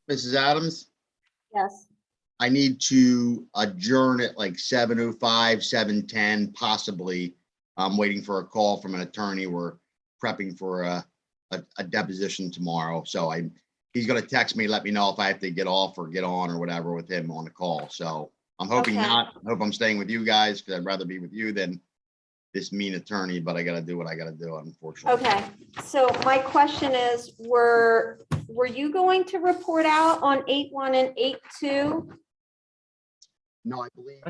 Mrs. Adams, Yes. I need to adjourn at like 7:05, 7:10, possibly. I'm waiting for a call from an attorney. We're prepping for a deposition tomorrow. So he's gonna text me, let me know if I have to get off or get on or whatever with him on the call. So I'm hoping Okay. not. I hope I'm staying with you guys because I'd rather be with you than this mean attorney, but I gotta do what I gotta do, unfortunately. Okay, so my question is, were you going to report out on 8-1 and 8-2? No, I believe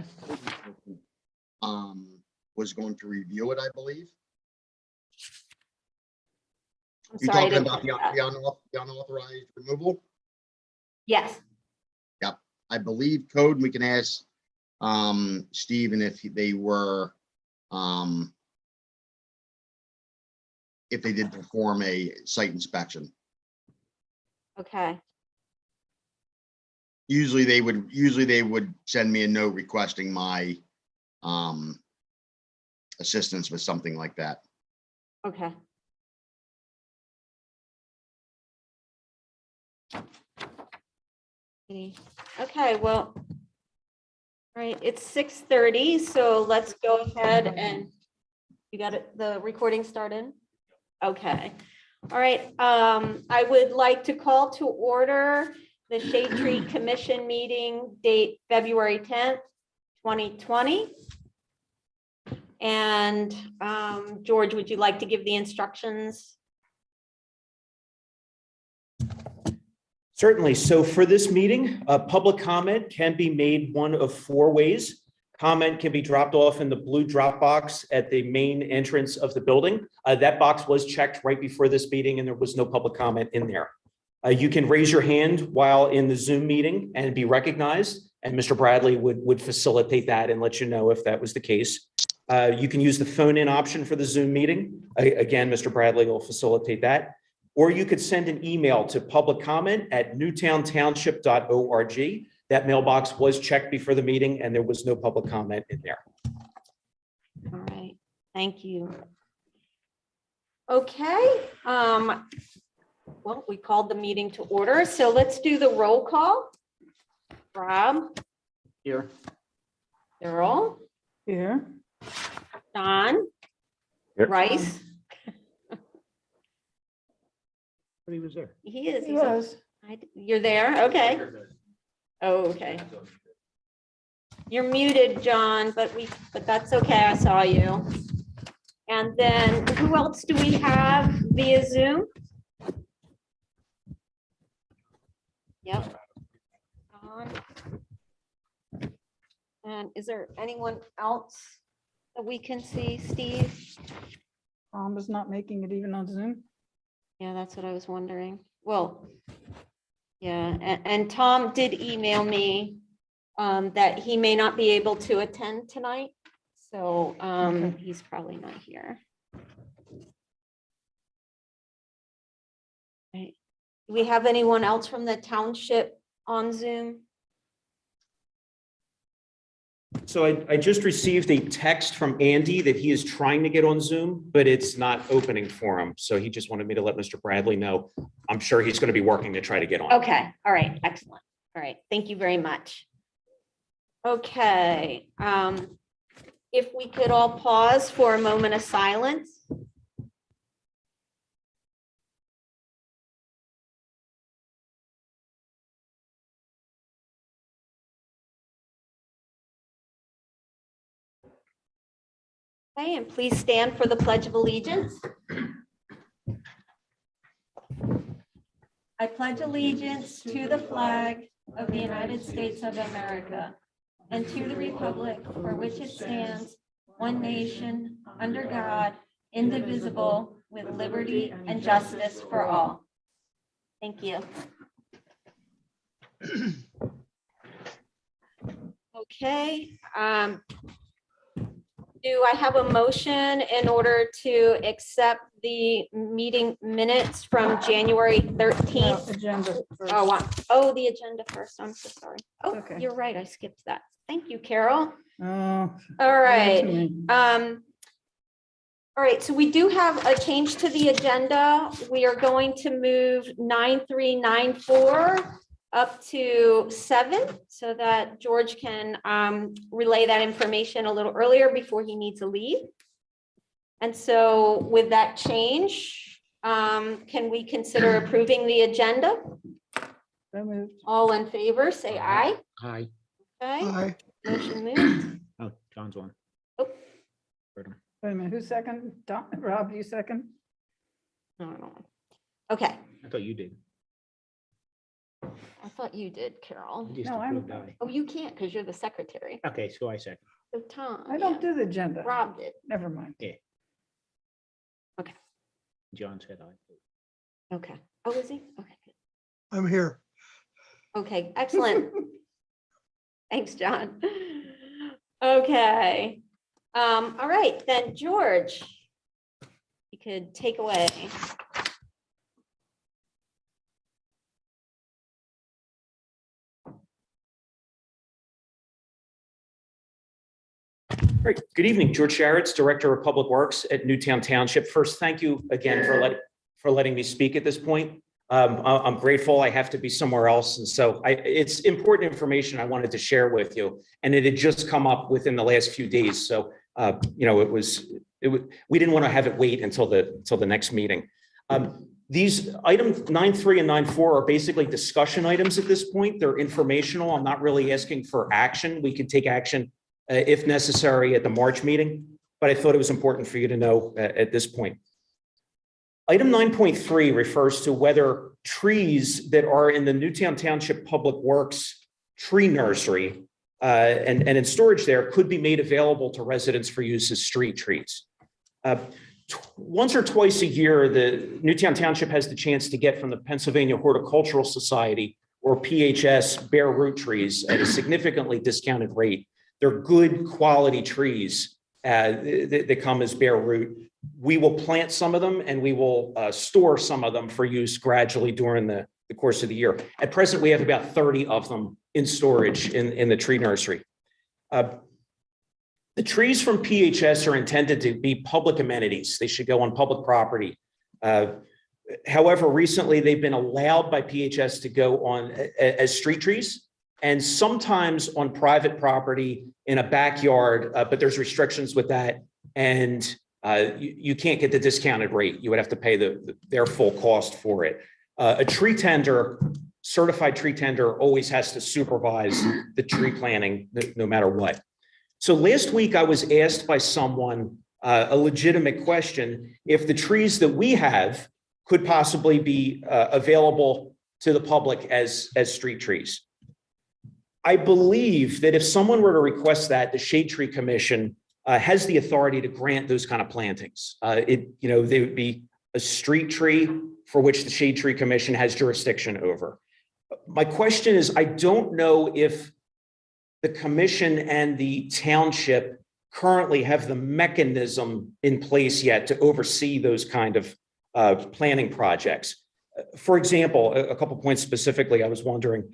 was going to review it, I believe. I'm You're sorry, I talking didn't about catch that. the unauthorized removal? Yes, Yep, I believe code, and we can ask Stephen if they were if they did perform a site inspection. okay, Usually they would send me a note requesting my assistance with something like that. okay. Okay, well, all right, it's 6:30, so let's go ahead and you got it, the recording started? Okay, all right, I would like to call to order the Shade Tree Commission meeting, date February 10th, 2020. And George, would you like to give the instructions? Certainly. So for this meeting, public comment can be made one of four ways. Comment can be dropped off in the blue drop box at the main entrance of the building. That box was checked right before this meeting and there was no public comment in there. You can raise your hand while in the Zoom meeting and be recognized, and Mr. Bradley would facilitate that and let you know if that was the case. You can use the phone-in option for the Zoom meeting. Again, Mr. Bradley will facilitate that. Or you could send an email to publiccomment@newtowntownship.org. That mailbox was checked before the meeting and there was no public comment in there. All right, thank you. Okay, well, we called the meeting to order, so let's do the roll call. Rob? Here. Earl? Here. Don? Here. Rice? But he was there. He is. He he's a- was. You're there, okay. Oh, okay. You're muted, John, but that's okay, I saw you. And then who else do we have via Zoom? Yep. And is there anyone else that we can see, Steve? Tom is not making it even on Zoom. Yeah, that's what I was wondering. Well, yeah, and Tom did email me that he may not be able to attend tonight. So he's probably not here. Right. Do we have anyone else from the township on Zoom? So I just received a text from Andy that he is trying to get on Zoom, but it's not opening for him. So he just wanted me to let Mr. Bradley know. I'm sure he's going to be working to try to get on. Okay, all right, excellent. All right, thank you very much. Okay, if we could all pause for a moment of silence. Okay, and please stand for the Pledge of Allegiance. I pledge allegiance to the flag of the United States of America and to the republic for which it stands, one nation, under God, indivisible, with liberty and justice for all. Thank you. Okay. Do I have a motion in order to accept the meeting minutes from January 13th? Agenda. first. Oh, the agenda first. I'm so sorry. Oh, Okay. you're right. I skipped that. Thank you, Carol. Oh, All to right. me. All right, so we do have a change to the agenda. We are going to move 9394 up to 7 so that George can relay that information a little earlier before he needs to leave. And so with that change, can we consider approving the agenda? So moved. All in favor, say aye. Hi. Okay, motion moved. Oh, John's on. Oh. Heard him. Wait a minute, who's second? Rob, you second? No. Okay, I thought you did. I thought you did, Carol. You just No, I'm- approved that. Oh, you can't because you're the secretary. Okay, so I second. So Tom. I don't yeah, do the agenda. Rob did. Never mind. John said I. Okay. Oh, is he? Okay, good. I'm here. Okay, excellent. Thanks, John. Okay. All right, then George, you could take away. All right. Good evening, George Sharretts, Director of Public Works at Newtown Township. First, thank you again for letting me speak at this point. I'm grateful. I have to be somewhere else, and so it's important information I wanted to share with you, and it had just come up within the last few days. So we didn't want to have it wait until the next meeting. These items 9.3 and 9.4 are basically discussion items at this point. They're informational. I'm not really asking for action. We could take action if necessary at the March meeting, but I thought it was important for you to know at this point. Item 9.3 refers to whether trees that are in the Newtown Township Public Works tree nursery and in storage there could be made available to residents for use as street trees. Once or twice a year, the Newtown Township has the chance to get from the Pennsylvania Horticultural Society or PHS bare root trees at a significantly discounted rate. They're good quality trees that come as bare root. We will plant some of them and we will store some of them for use gradually during the course of the year. At present, we have about 30 of them in storage in the tree nursery. The trees from PHS are intended to be public amenities. They should go on public property. However, recently they've been allowed by PHS to go on as street trees and sometimes on private property in a backyard, but there's restrictions with that. And you can't get the discounted rate. You would have to pay their full cost for it. A tree tender, certified tree tender, always has to supervise the tree planting no matter what. So last week I was asked by someone a legitimate question, if the trees that we have could possibly be available to the public as street trees. I believe that if someone were to request that, the Shade Tree Commission has the authority to grant those kind of plantings. They would be a street tree for which the Shade Tree Commission has jurisdiction over. My question is, I don't know if the commission and the township currently have the mechanism in place yet to oversee those kind of planning projects. For example, a couple points specifically, I was wondering,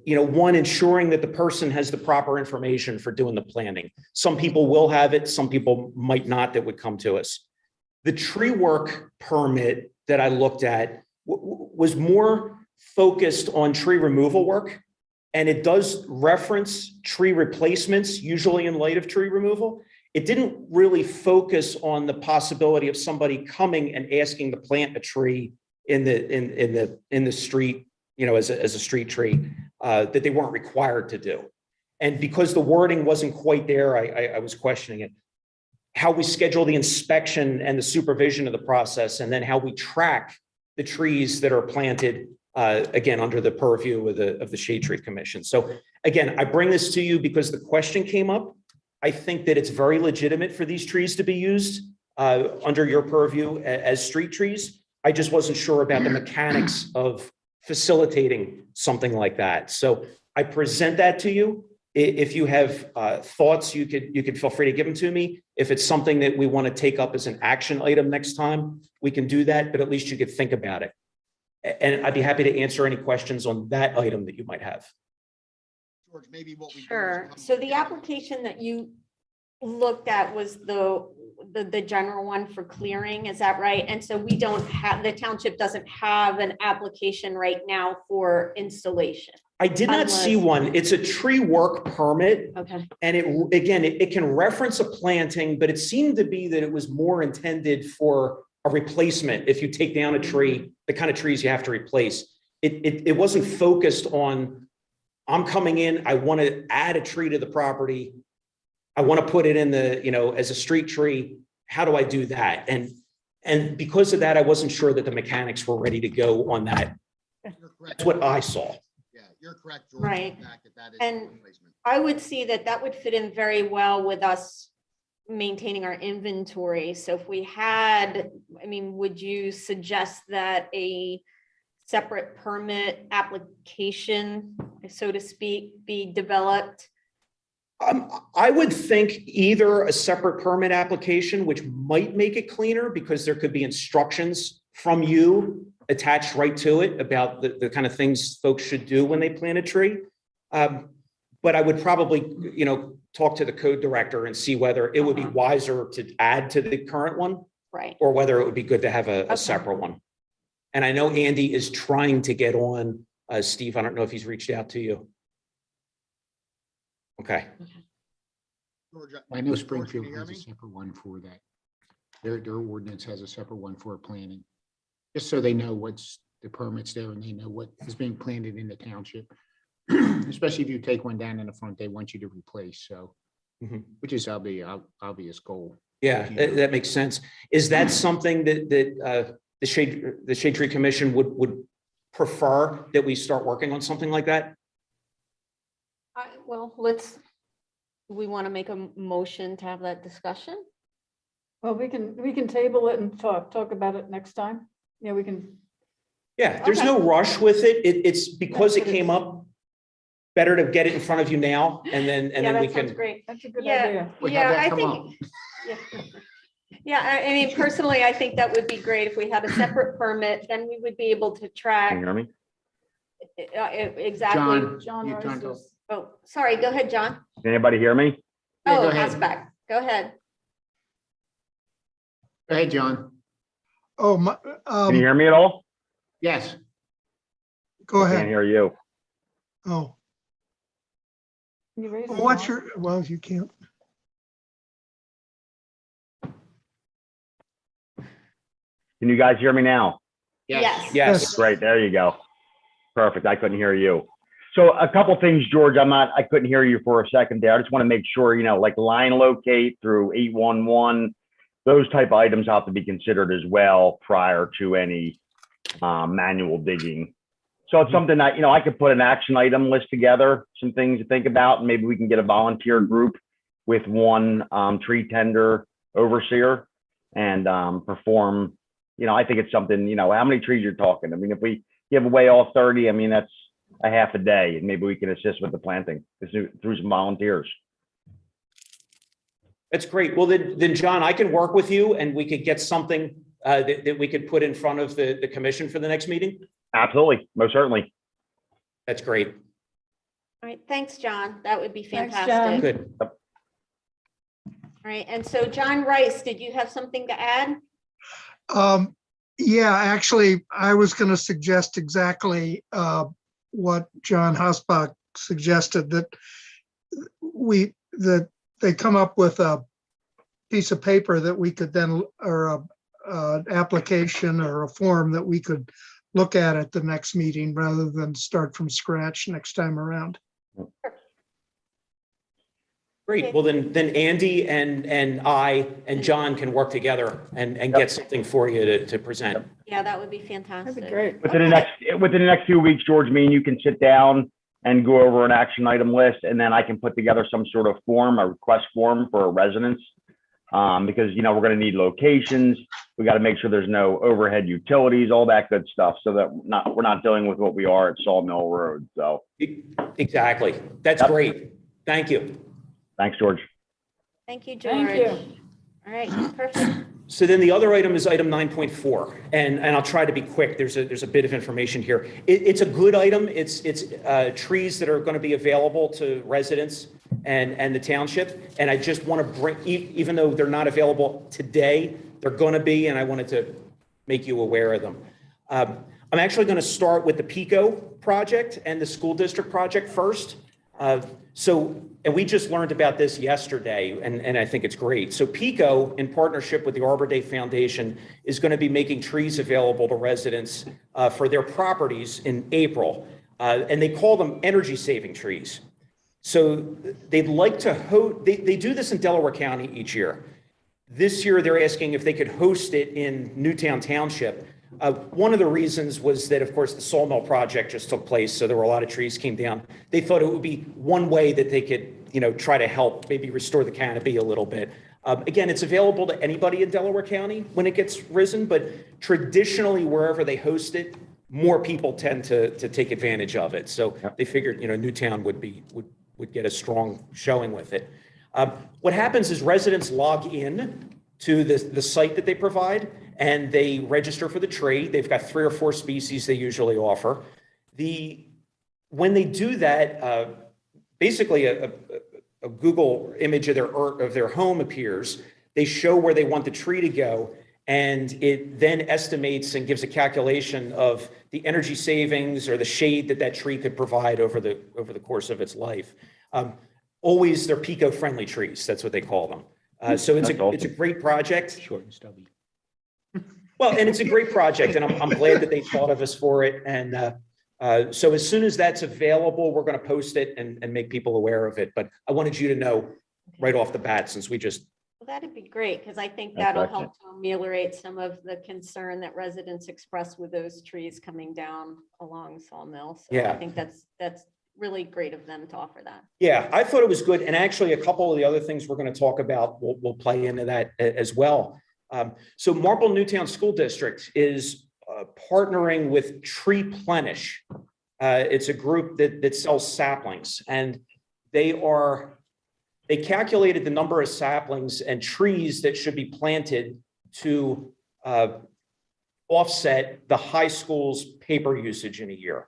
one, ensuring that the person has the proper information for doing the planning. Some people will have it, some people might not that would come to us. The tree work permit that I looked at was more focused on tree removal work, and it does reference tree replacements, usually in light of tree removal. It didn't really focus on the possibility of somebody coming and asking to plant a tree in the street, as a street tree, that they weren't required to do. And because the wording wasn't quite there, I was questioning it. How we schedule the inspection and the supervision of the process, and then how we track the trees that are planted, again, under the purview of the Shade Tree Commission. So again, I bring this to you because the question came up. I think that it's very legitimate for these trees to be used under your purview as street trees. I just wasn't sure about the mechanics of facilitating something like that. So I present that to you. If you have thoughts, you could feel free to give them to me. If it's something that we want to take up as an action item next time, we can do that, but at least you could think about it. And I'd be happy to answer any questions on that item that you might have. George, maybe what we do is Sure. come So the together. application that you looked at was the general one for clearing, is that right? And so we don't have, the township doesn't have an application right now for installation. I did not see Unless- one. It's a tree work permit. Okay, And it can reference a planting, but it seemed to be that it was more intended for a replacement. If you take down a tree, the kind of trees you have to replace. It wasn't focused on, I'm coming in, I want to add a tree to the property. I want to put it in as a street tree. How do I do that? And because of that, I wasn't sure that the mechanics were ready to go on that. You're correct. That's what I saw. Yeah, you're correct, George. Right. in the fact that that is And- a replacement. I would see that would fit in very well with us maintaining our inventory. So if we had, would you suggest that a separate permit application, so to speak, be developed? I would think either a separate permit application, which might make it cleaner because there could be instructions from you attached right to it about the kind of things folks should do when they plant a tree. But I would probably, talk to the code director and see whether it would be wiser to add to the current one Right. or whether it would be good to have a Okay. separate one. And I know Andy is trying to get on. Steve, I don't know if he's reached out to you. Okay. George, I know George, Springfield can you hear has a me? separate one for that. Their ordinance has a separate one for planning. Just so they know what's the permits there and they know what is being planted in the township. Especially if you take one down in the front, they want you to replace, so. Mhm. Which is the obvious goal. Yeah, that makes sense. Is that something that the Shade Tree Commission would prefer that we start working on something like that? Well, we want to make a motion to have that discussion? Well, we can table it and talk about it next time. Yeah, we can. Yeah, there's no rush with it. It's because it That's what came up. Better to get it in front of you now and then Yeah, we that sounds can. great. That's a good Yeah. idea. We had that I come up. think, yeah. Yeah, personally, I think that would be great if we had a separate permit, then we would be able to track Can you hear me? exactly. John, John you Rice turned is- Oh, sorry, go ahead, John. Can anybody hear me? Yeah, go Oh, ahead. Aspect, go ahead. Go ahead, John. Oh, my, Can you hear me at all? Yes, go Can't ahead. hear you. Oh, Can you raise it, what's John? well, you can't. Can you guys hear me now? yes. Yes. Great, there you go. Perfect, I couldn't hear you. So a couple things, George, I couldn't hear you for a second there. I just want to make sure, like line locate through 811, those type of items have to be considered as well prior to any manual digging. So it's something that, I could put an action item list together, some things to think about, and maybe we can get a volunteer group with one tree tender overseer and perform, I think it's something, how many trees you're talking? If we give away all 30, that's a half a day, and maybe we can assist with the planting through some volunteers. That's great. Well, then John, I can work with you and we could get something that we could put in front of the commission for the next meeting. Absolutely, most certainly. That's great. All right, thanks, John. That would be Thanks, John. fantastic. Good. All right, and so John Rice, did you have something to add? Yeah, actually, I was going to suggest exactly what John Hosbach suggested, that they come up with a piece of paper that we could then, or a application or a form that we could look at the next meeting rather than start from scratch next time around. Great. Well, then Andy and I and John can work together and get something for you to present. Yeah, that would be fantastic. That'd be great. Within the next few weeks, George, me and you can sit down and go over an action item list, and then I can put together some sort of form, a request form for residents. Because, we're going to need locations. We got to make sure there's no overhead utilities, all that good stuff, so that we're not dealing with what we are at Sawmill Road. So Exactly. That's Yep. great. Thank you. thanks, George. Thank you, George. Thank you. All right, perfect. So then the other item is item 9.4, and I'll try to be quick. There's a bit of information here. It's a good item. It's trees that are going to be available to residents, and the township. And I just want to bring, even though they're not available today, they're going to be, and I wanted to make you aware of them. I'm actually going to start with the PICO project and the school district project first. And we just learned about this yesterday, and I think it's great. So PICO, in partnership with the Arbor Day Foundation, is going to be making trees available to residents for their properties in April. And they call them energy-saving trees. So they'd like to host, they do this in Delaware County each year. This year, they're asking if they could host it in Newtown Township. One of the reasons was that, of course, the sawmill project just took place, so there were a lot of trees came down. They thought it would be one way that they could, try to help maybe restore the canopy a little bit. Again, it's available to anybody in Delaware County when it gets risen, but traditionally, wherever they host it, more people tend to take advantage of it. So they figured, Newtown would get a strong showing with it. What happens is residents log in to the site that they provide, and they register for the tree. They've got 3 or 4 species they usually offer. When they do that, basically a Google image of their home appears. They show where they want the tree to go, and it then estimates and gives a calculation of the energy savings or the shade that tree could provide over the course of its life. Always they're PICO-friendly trees. That's what they call them. So it's a great project. Short and stubby. Well, and it's a great project, and I'm glad that they thought of us for it. And so as soon as that's available, we're going to post it and make people aware of it. But I wanted you to know right off the bat, since we just. Well, that'd be great, because I think That's that'll excellent. help to ameliorate some of the concern that residents express with those trees coming down along Sawmill. So Yeah. I think that's really great of them to offer that. Yeah, I thought it was good. And actually, a couple of the other things we're going to talk about will play into that as well. So Marple Newtown School District is partnering with Treeplenish. It's a group that sells saplings, and they calculated the number of saplings and trees that should be planted to offset the high school's paper usage in a year.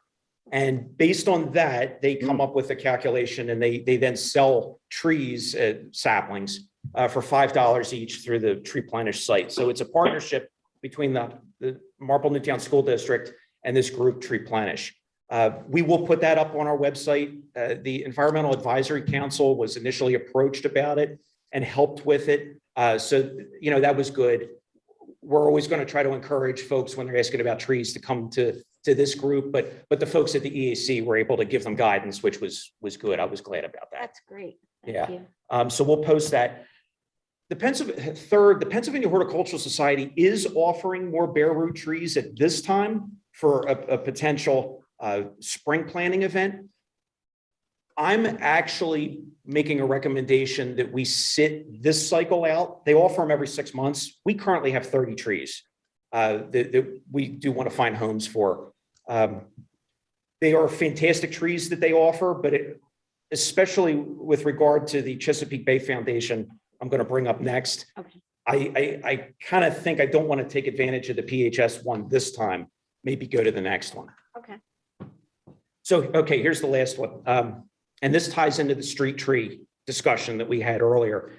And based on that, they come up with a calculation, and they then sell trees, saplings, for $5 each through the Treeplenish site. So it's a partnership between the Marple Newtown School District and this group, Treeplenish. We will put that up on our website. The Environmental Advisory Council was initially approached about it and helped with it. So, that was good. We're always going to try to encourage folks when they're asking about trees to come to this group, but the folks at the EAC were able to give them guidance, which was good. I was glad about that. That's great. Yeah. Thank you. So we'll post that. The Pennsylvania Horticultural Society is offering more bare root trees at this time for a potential spring planting event. I'm actually making a recommendation that we sit this cycle out. They offer them every 6 months. We currently have 30 trees that we do want to find homes for. They are fantastic trees that they offer, but especially with regard to the Chesapeake Bay Foundation, I'm going to bring up next. Okay. I kind of think I don't want to take advantage of the PHS one this time. Maybe go to the next one. Okay. So, okay, here's the last one. And this ties into the street tree discussion that we had earlier.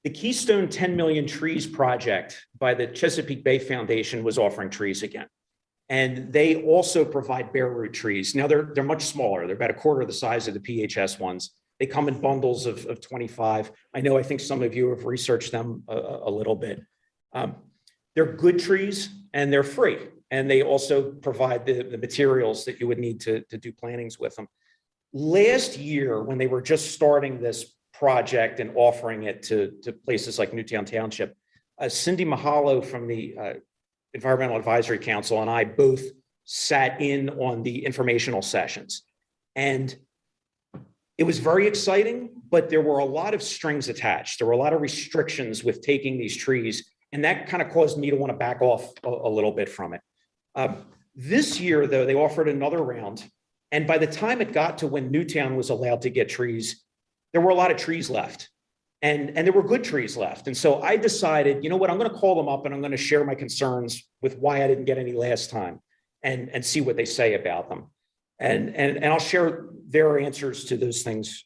The Keystone 10 Million Trees project by the Chesapeake Bay Foundation was offering trees again. And they also provide bare root trees. Now they're much smaller. They're about a quarter the size of the PHS ones. They come in bundles of 25. I think some of you have researched them a little bit. They're good trees and they're free. And they also provide the materials that you would need to do plantings with them. Last year, when they were just starting this project and offering it to places like Newtown Township, Cindy Mahalo from the Environmental Advisory Council and I both sat in on the informational sessions. And it was very exciting, but there were a lot of strings attached. There were a lot of restrictions with taking these trees, and that kind of caused me to want to back off a little bit from it. This year, though, they offered another round. And by the time it got to when Newtown was allowed to get trees, there were a lot of trees left. And there were good trees left. And so I decided, you know what, I'm going to call them up and I'm going to share my concerns with why I didn't get any last time and see what they say about them. And I'll share their answers to those things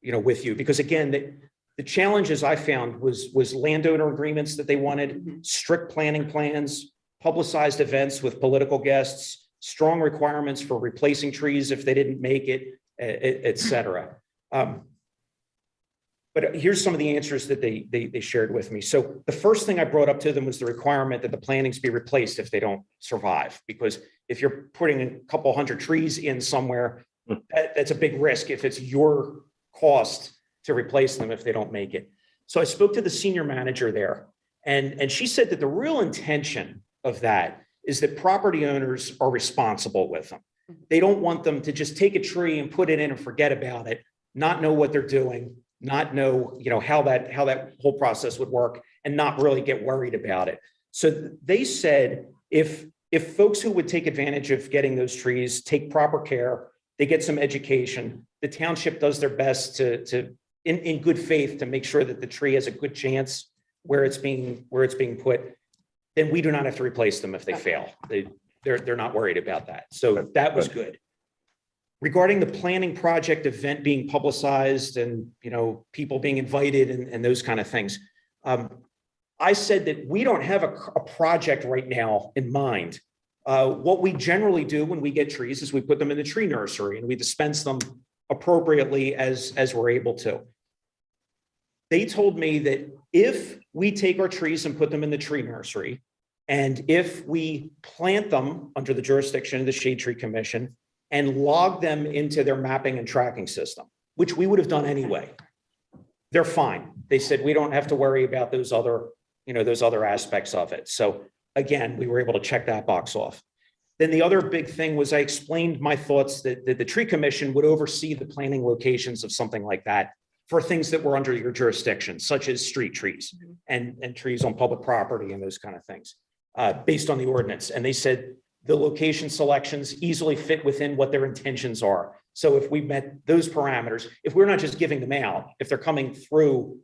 with you, because again, the challenges I found was landowner agreements that they wanted, strict planning plans, publicized events with political guests, strong requirements for replacing trees if they didn't make it, et cetera. But here's some of the answers that they shared with me. So the first thing I brought up to them was the requirement that the plantings be replaced if they don't survive, because if you're putting a couple hundred trees in somewhere, that's a big risk if it's your cost to replace them if they don't make it. So I spoke to the senior manager there, and she said that the real intention of that is that property owners are responsible with them. They don't want them to just take a tree and put it in and forget about it, not know what they're doing, not know, how that whole process would work, and not really get worried about it. So they said if folks who would take advantage of getting those trees take proper care, they get some education, the township does their best to in good faith to make sure that the tree has a good chance where it's being put, then we do not have to replace them if they fail. They're not worried about that. So that was good. Regarding the planning project event being publicized and, people being invited and those kind of things, I said that we don't have a project right now in mind. What we generally do when we get trees is we put them in the tree nursery and we dispense them appropriately as we're able to. They told me that if we take our trees and put them in the tree nursery, and if we plant them under the jurisdiction of the Shade Tree Commission and log them into their mapping and tracking system, which we would have done anyway, they're fine. They said we don't have to worry about those other aspects of it. So again, we were able to check that box off. Then the other big thing was I explained my thoughts that the Tree Commission would oversee the planting locations of something like that for things that were under your jurisdiction, such as street trees and trees on public property and those kind of things, based on the ordinance. And they said the location selections easily fit within what their intentions are. So if we met those parameters, if we're not just giving them out, if they're coming through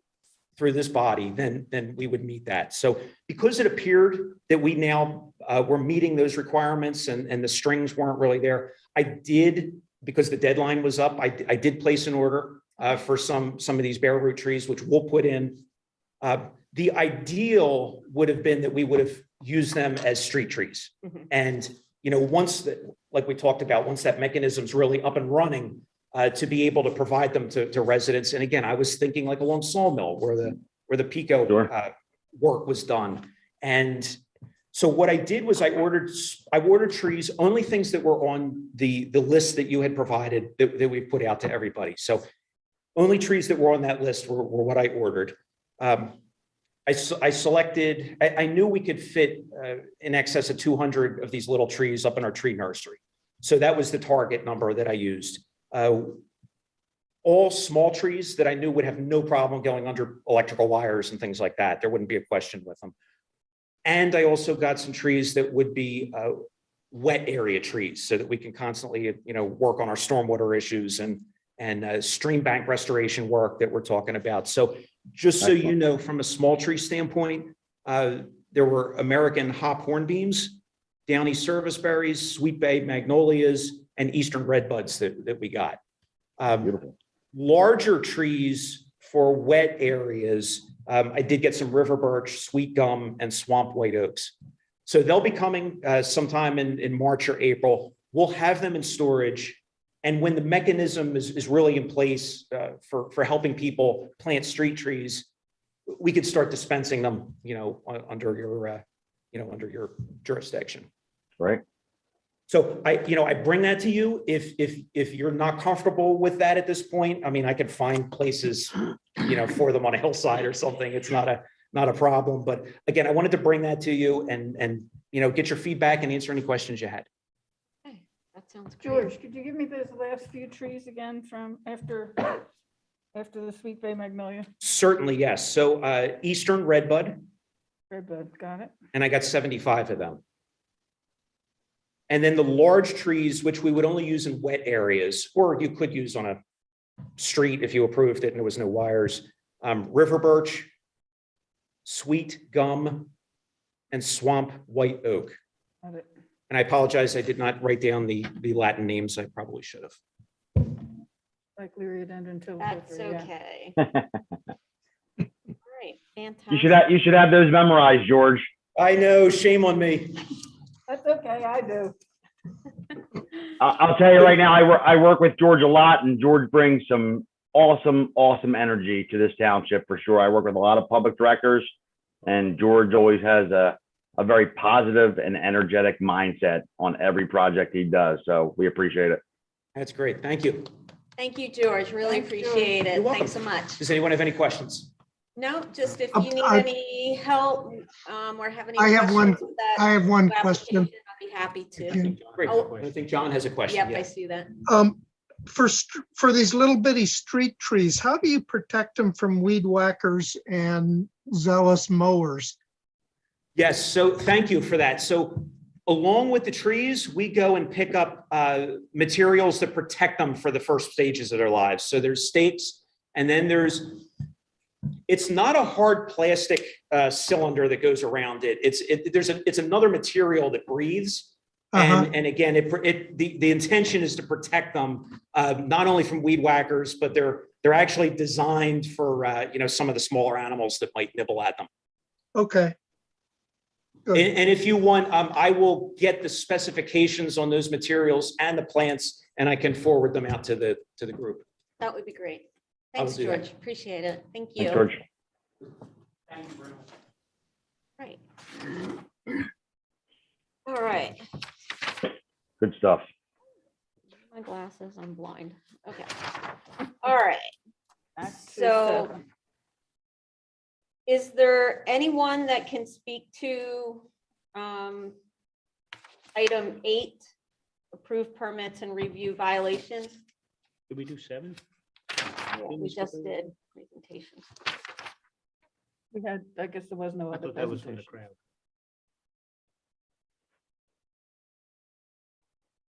this body, then we would meet that. So because it appeared that we now were meeting those requirements and the strings weren't really there, I did, because the deadline was up, I did place an order for some of these bare root trees, which we'll put in. The ideal would have been that we would have used them as street trees. And, once that, like we talked about, once that mechanism's really up and running, to be able to provide them to residents. And again, I was thinking like along Sawmill where the Pico work was done. And so what I did was I ordered trees, only things that were on the list that you had provided that we put out to everybody. So only trees that were on that list were what I ordered. I selected, I knew we could fit in excess of 200 of these little trees up in our tree nursery. So that was the target number that I used. All small trees that I knew would have no problem going under electrical wires and things like that. There wouldn't be a question with them. And I also got some trees that would be wet area trees so that we can constantly, work on our stormwater issues and stream bank restoration work that we're talking about. So just so you know, from a small tree standpoint, there were American hop hornbeams, downy serviceberries, sweet bay magnolias, and eastern redbuds that we got. Beautiful. Larger trees for wet areas, I did get some river birch, sweet gum, and swamp white oaks. So they'll be coming sometime in March or April. We'll have them in storage. And when the mechanism is really in place for helping people plant street trees, we could start dispensing them, under your jurisdiction. Right. So I bring that to you. If you're not comfortable with that at this point, I mean, I could find places, for them on a hillside or something. It's not a problem. But again, I wanted to bring that to you and get your feedback and answer any questions you had. Okay, that sounds great. George, could you give me those last few trees again from after the Sweet Bay Magnolia? Certainly, yes. So eastern redbud, Redbud, got it. and I got 75 of them. And then the large trees, which we would only use in wet areas, or you could use on a street if you approved it and there was no wires, river birch, sweet gum, and swamp white oak. Got it. And I apologize, I did not write down the Latin names. I probably should have. Like Leary-Dendron too. That's yeah. okay. All right, fantastic. You should have those memorized, George. I know, shame on me. That's okay, I do. I'll tell you right now, I work with George a lot, and George brings some awesome energy to this township for sure. I work with a lot of public directors, and George always has a very positive and energetic mindset on every project he does. So we appreciate it. That's great. Thank you. Thank you, George. Really Thanks, George. appreciate it. You're welcome. Thanks so much. Does anyone have any questions? No, just if Um, you need I- any help, or have any I have one- questions with that I have one application, question. I'd be happy I to. think John Great. has a Oh. question. I think John has a question. Yep, I Yeah. see that. For these little bitty street trees, how do you protect them from weed whackers and zealous mowers? Yes, so thank you for that. So along with the trees, we go and pick up materials that protect them for the first stages of their lives. So there's stakes, and then it's not a hard plastic cylinder that goes around it. It's another material that breathes. Uh-huh. And again, the intention is to protect them not only from weed whackers, but they're actually designed for some of the smaller animals that might nibble at them. Okay. Good. And if you want, I will get the specifications on those materials and the plants, and I can forward them out to the group. That would be great. I will Thanks, do that. George. Appreciate it. Thank Thanks, you. George. Right. All right. Good stuff. My glasses, I'm blind. Okay. All right. Back to So 7. is there anyone that can speak to item 8, approve permits and review violations? Did we do 7? Yeah, we just did presentations. We had, I guess there was no I other thought that was from the presentation. crowd.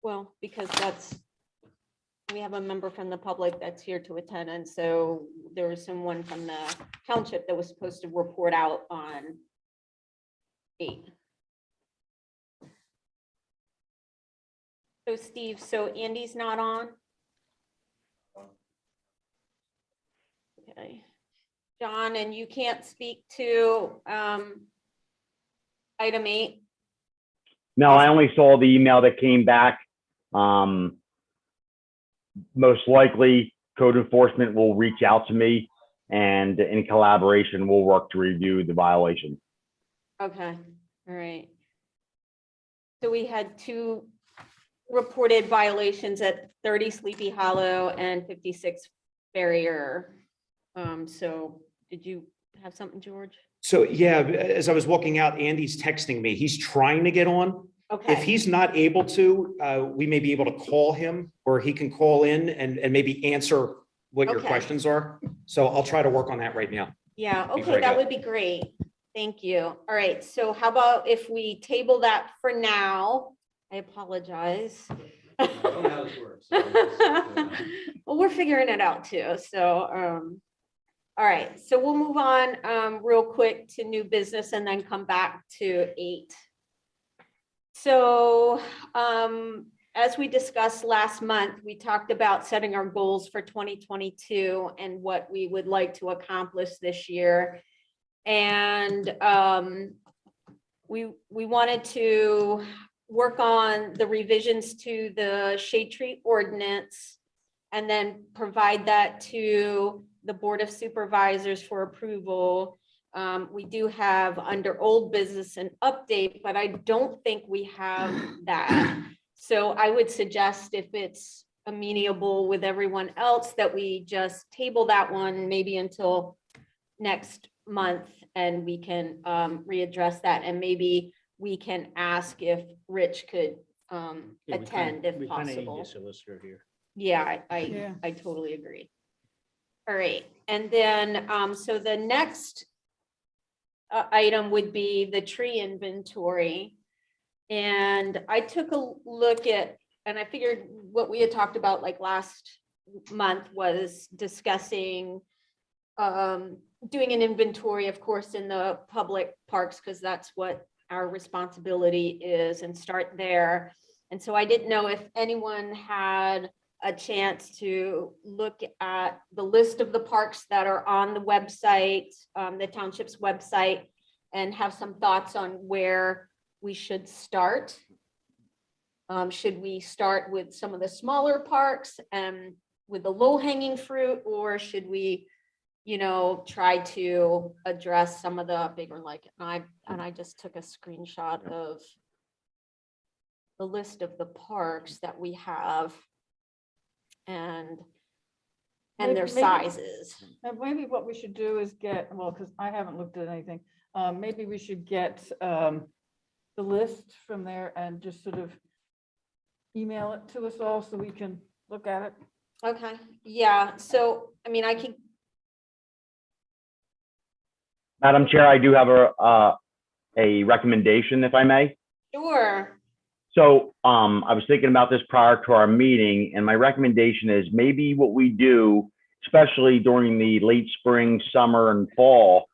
Well, because we have a member from the public that's here to attend, and so there was someone from the township that was supposed to report out on 8. So Steve, so Andy's not on? Okay. John, and you can't speak to item 8? No, I only saw the email that came back. Most likely, code enforcement will reach out to me, and in collaboration, we'll work to review the violation. Okay, all right. So we had 2 reported violations at 30 Sleepy Hollow and 56 Barrier. So did you have something, George? So yeah, as I was walking out, Andy's texting me. He's trying to get on. If Okay, he's not able to, we may be able to call him, or he can call in and maybe answer what your Okay. questions are. So I'll try to work on that right now. yeah, Be okay, very that good. would be great. Thank you. All right, so how about if we table that for now? I apologize. Well, we're figuring it out too, so, all right, so we'll move on real quick to new business and then come back to 8. So, as we discussed last month, we talked about setting our goals for 2022 and what we would like to accomplish this year. And we wanted to work on the revisions to the shade tree ordinance and then provide that to the Board of Supervisors for approval. We do have under old business an update, but I don't think we have that. So I would suggest, if it's amenable with everyone else, that we just table that one maybe until next month, and we can readdress that, and maybe we can ask if Rich could attend if We kind of need possible. a solicitor here. Yeah, Yeah. I totally agree. All right, and then, so the next item would be the tree inventory. And I took a look at, and I figured what we had talked about like last month was discussing doing an inventory, of course, in the public parks, because that's what our responsibility is, and start there. And so I didn't know if anyone had a chance to look at the list of the parks that are on the website, the township's website, and have some thoughts on where we should start. Should we start with some of the smaller parks and with the low hanging fruit, or should we, try to address some of the bigger, like, and I just took a screenshot of the list of the parks that we have and their Maybe- sizes. And maybe what we should do is get, well, because I haven't looked at anything, maybe we should get the list from there and just sort of email it to us all so we can look at it. Okay, yeah, so, I mean, I can, Madam Chair, I do have a recommendation, if I may. sure, So I was thinking about this prior to our meeting, and my recommendation is maybe what we do, especially during the late spring, summer, and fall,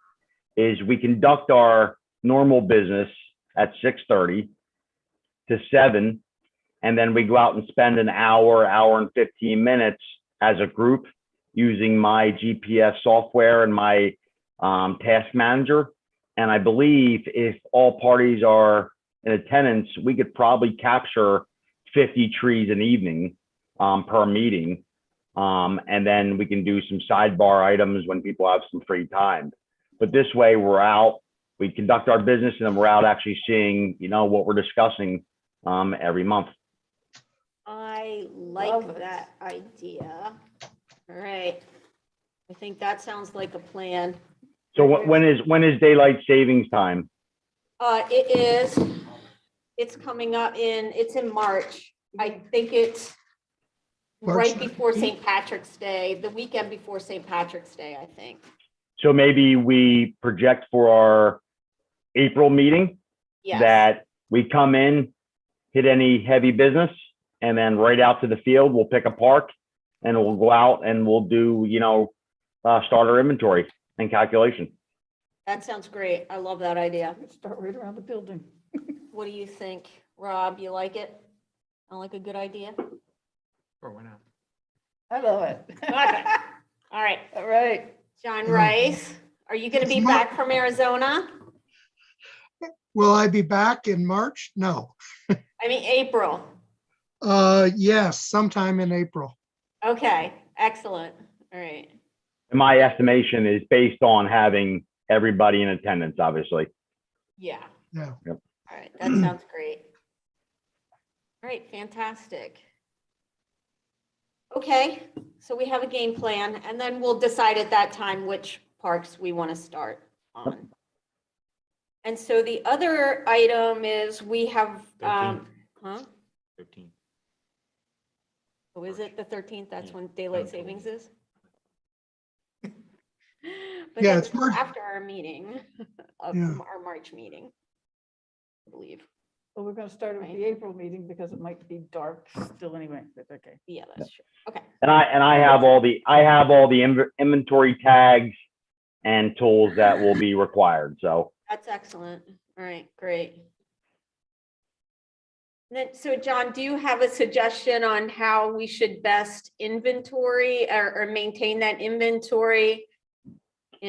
is we conduct our normal business at 6:30 to 7, and then we go out and spend an hour and 15 minutes as a group using my GPS software and my task manager. And I believe if all parties are in attendance, we could probably capture 50 trees an evening per meeting. And then we can do some sidebar items when people have some free time. But this way we're out, we conduct our business, and then we're out actually seeing, what we're discussing every month. I Love like it. that idea. All right, I think that sounds like a plan. So when is daylight savings time? It's coming up it's in March. I think it's March right before 19th? St. Patrick's Day, the weekend before St. Patrick's Day, I think. So maybe we project for our April meeting Yes, that we come in, hit any heavy business, and then right out to the field, we'll pick a park and we'll go out and we'll do, starter inventory and calculation. that sounds great. I love that idea. Start right around the building. What do you think, Rob? You like it? Sound like a good idea? Or why not? I love it. All right, All right. John Rice, are you going to be It's Mar- back from Arizona? Will I be back in March? No. I mean, April. Yes, sometime in April. Okay, excellent. All right. And my estimation is based on having everybody in attendance, obviously. Yeah. Yeah. Yep. All right, that sounds great. All right, fantastic. Okay, so we have a game plan, and then we'll decide at that time which parks we want to start on. And so the other item is we have, huh? 13. Oh, is it the 13th? That's when daylight savings is? But Yeah, that's it's March. after our meeting, of Yeah. our March meeting, I believe. Well, we're going to start with the April meeting because it might be dark still anyway, but okay. Yeah, that's true. Okay, And I have all the inventory tags and tools that will be required. So that's excellent. All right, great. Then, so John, do you have a suggestion on how we should best inventory or maintain that inventory?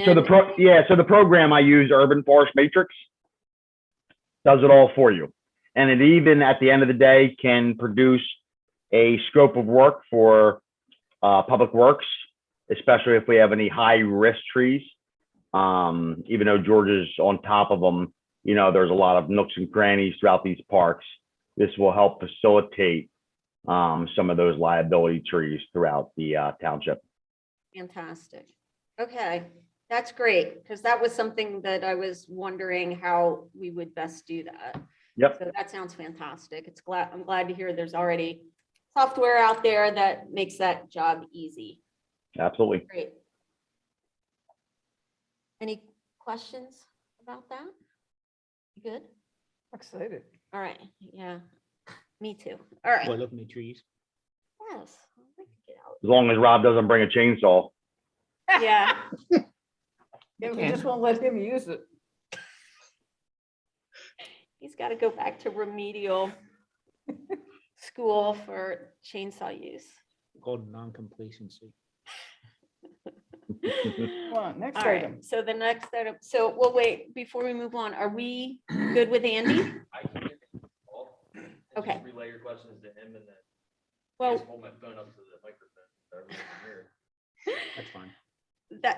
So the program I use, Urban Forest Matrix, does it all for you. And it even at the end of the day can produce a scope of work for public works, especially if we have any high risk trees. Even though Georgia's on top of them, there's a lot of nooks and crannies throughout these parks. This will help facilitate some of those liability trees throughout the township. Fantastic. Okay, that's great, because that was something that I was wondering how we would best do that. Yep. So that sounds fantastic. I'm glad to hear there's already software out there that makes that job easy. Absolutely. Great. Any questions about that? You good? Excited. All right, yeah, me too. All right, Boy, look at me trees. yes. I'd like to get out. As long as Rob doesn't bring a chainsaw. Yeah, Yeah, we just won't let him use it. he's got to go back to remedial school for chainsaw use. Called non-complacency. Come on, next All right, item. so the next item, so we'll wait, before we move on, are we good with Andy? I can give him a call. and Okay. just relay your questions to him and then Well, just hold my phone up to the microphone. So everyone can hear. That's fine.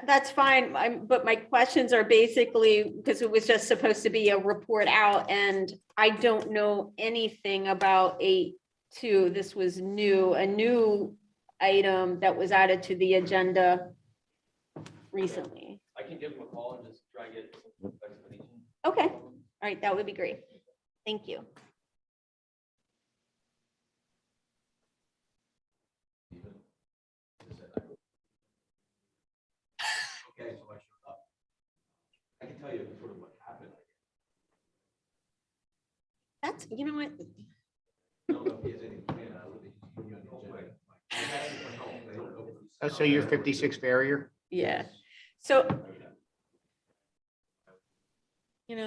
that's fine, but my questions are basically, because it was just supposed to be a report out, and I don't know anything about 8.2. This was a new item that was added to the agenda recently. I can give him a call and just try and get some explanation. Okay, all right, that would be great. Thank you. Okay, so I showed up. I can tell you sort of what happened. That's, you know what? I don't know if he has any plan. I would put you on the agenda. Oh, so you're 56 Farrier? Yeah, so.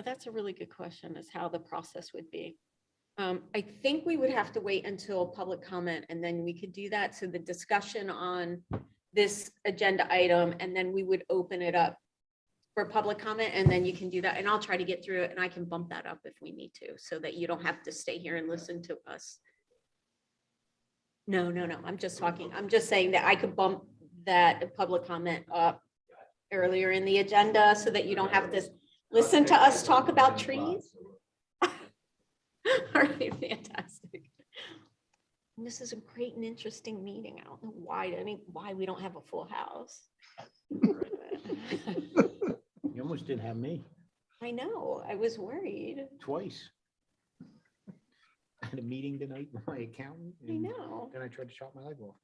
That's a really good question, is how the process would be. I think we would have to wait until public comment, and then we could do that. So the discussion on this agenda item, and then we would open it up for public comment, and then you can do that. And I'll try to get through it, and I can bump that up if we need to, so that you don't have to stay here and listen to us. No, I'm just saying that I could bump that public comment up earlier in the agenda so that you don't have to listen to us talk about trees. All right, fantastic. And this is a great and interesting meeting. I don't know why we don't have a full house. You almost didn't have me I know, I was worried. twice. I had a meeting tonight with my accountant. I and know. Then I tried to chop my leg off.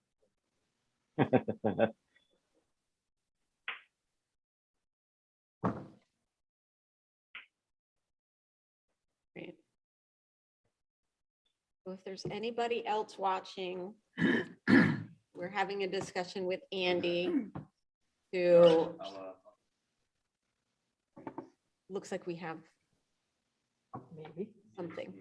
Great. So if there's anybody else watching, we're having a discussion with Andy, who looks like we have Maybe. something.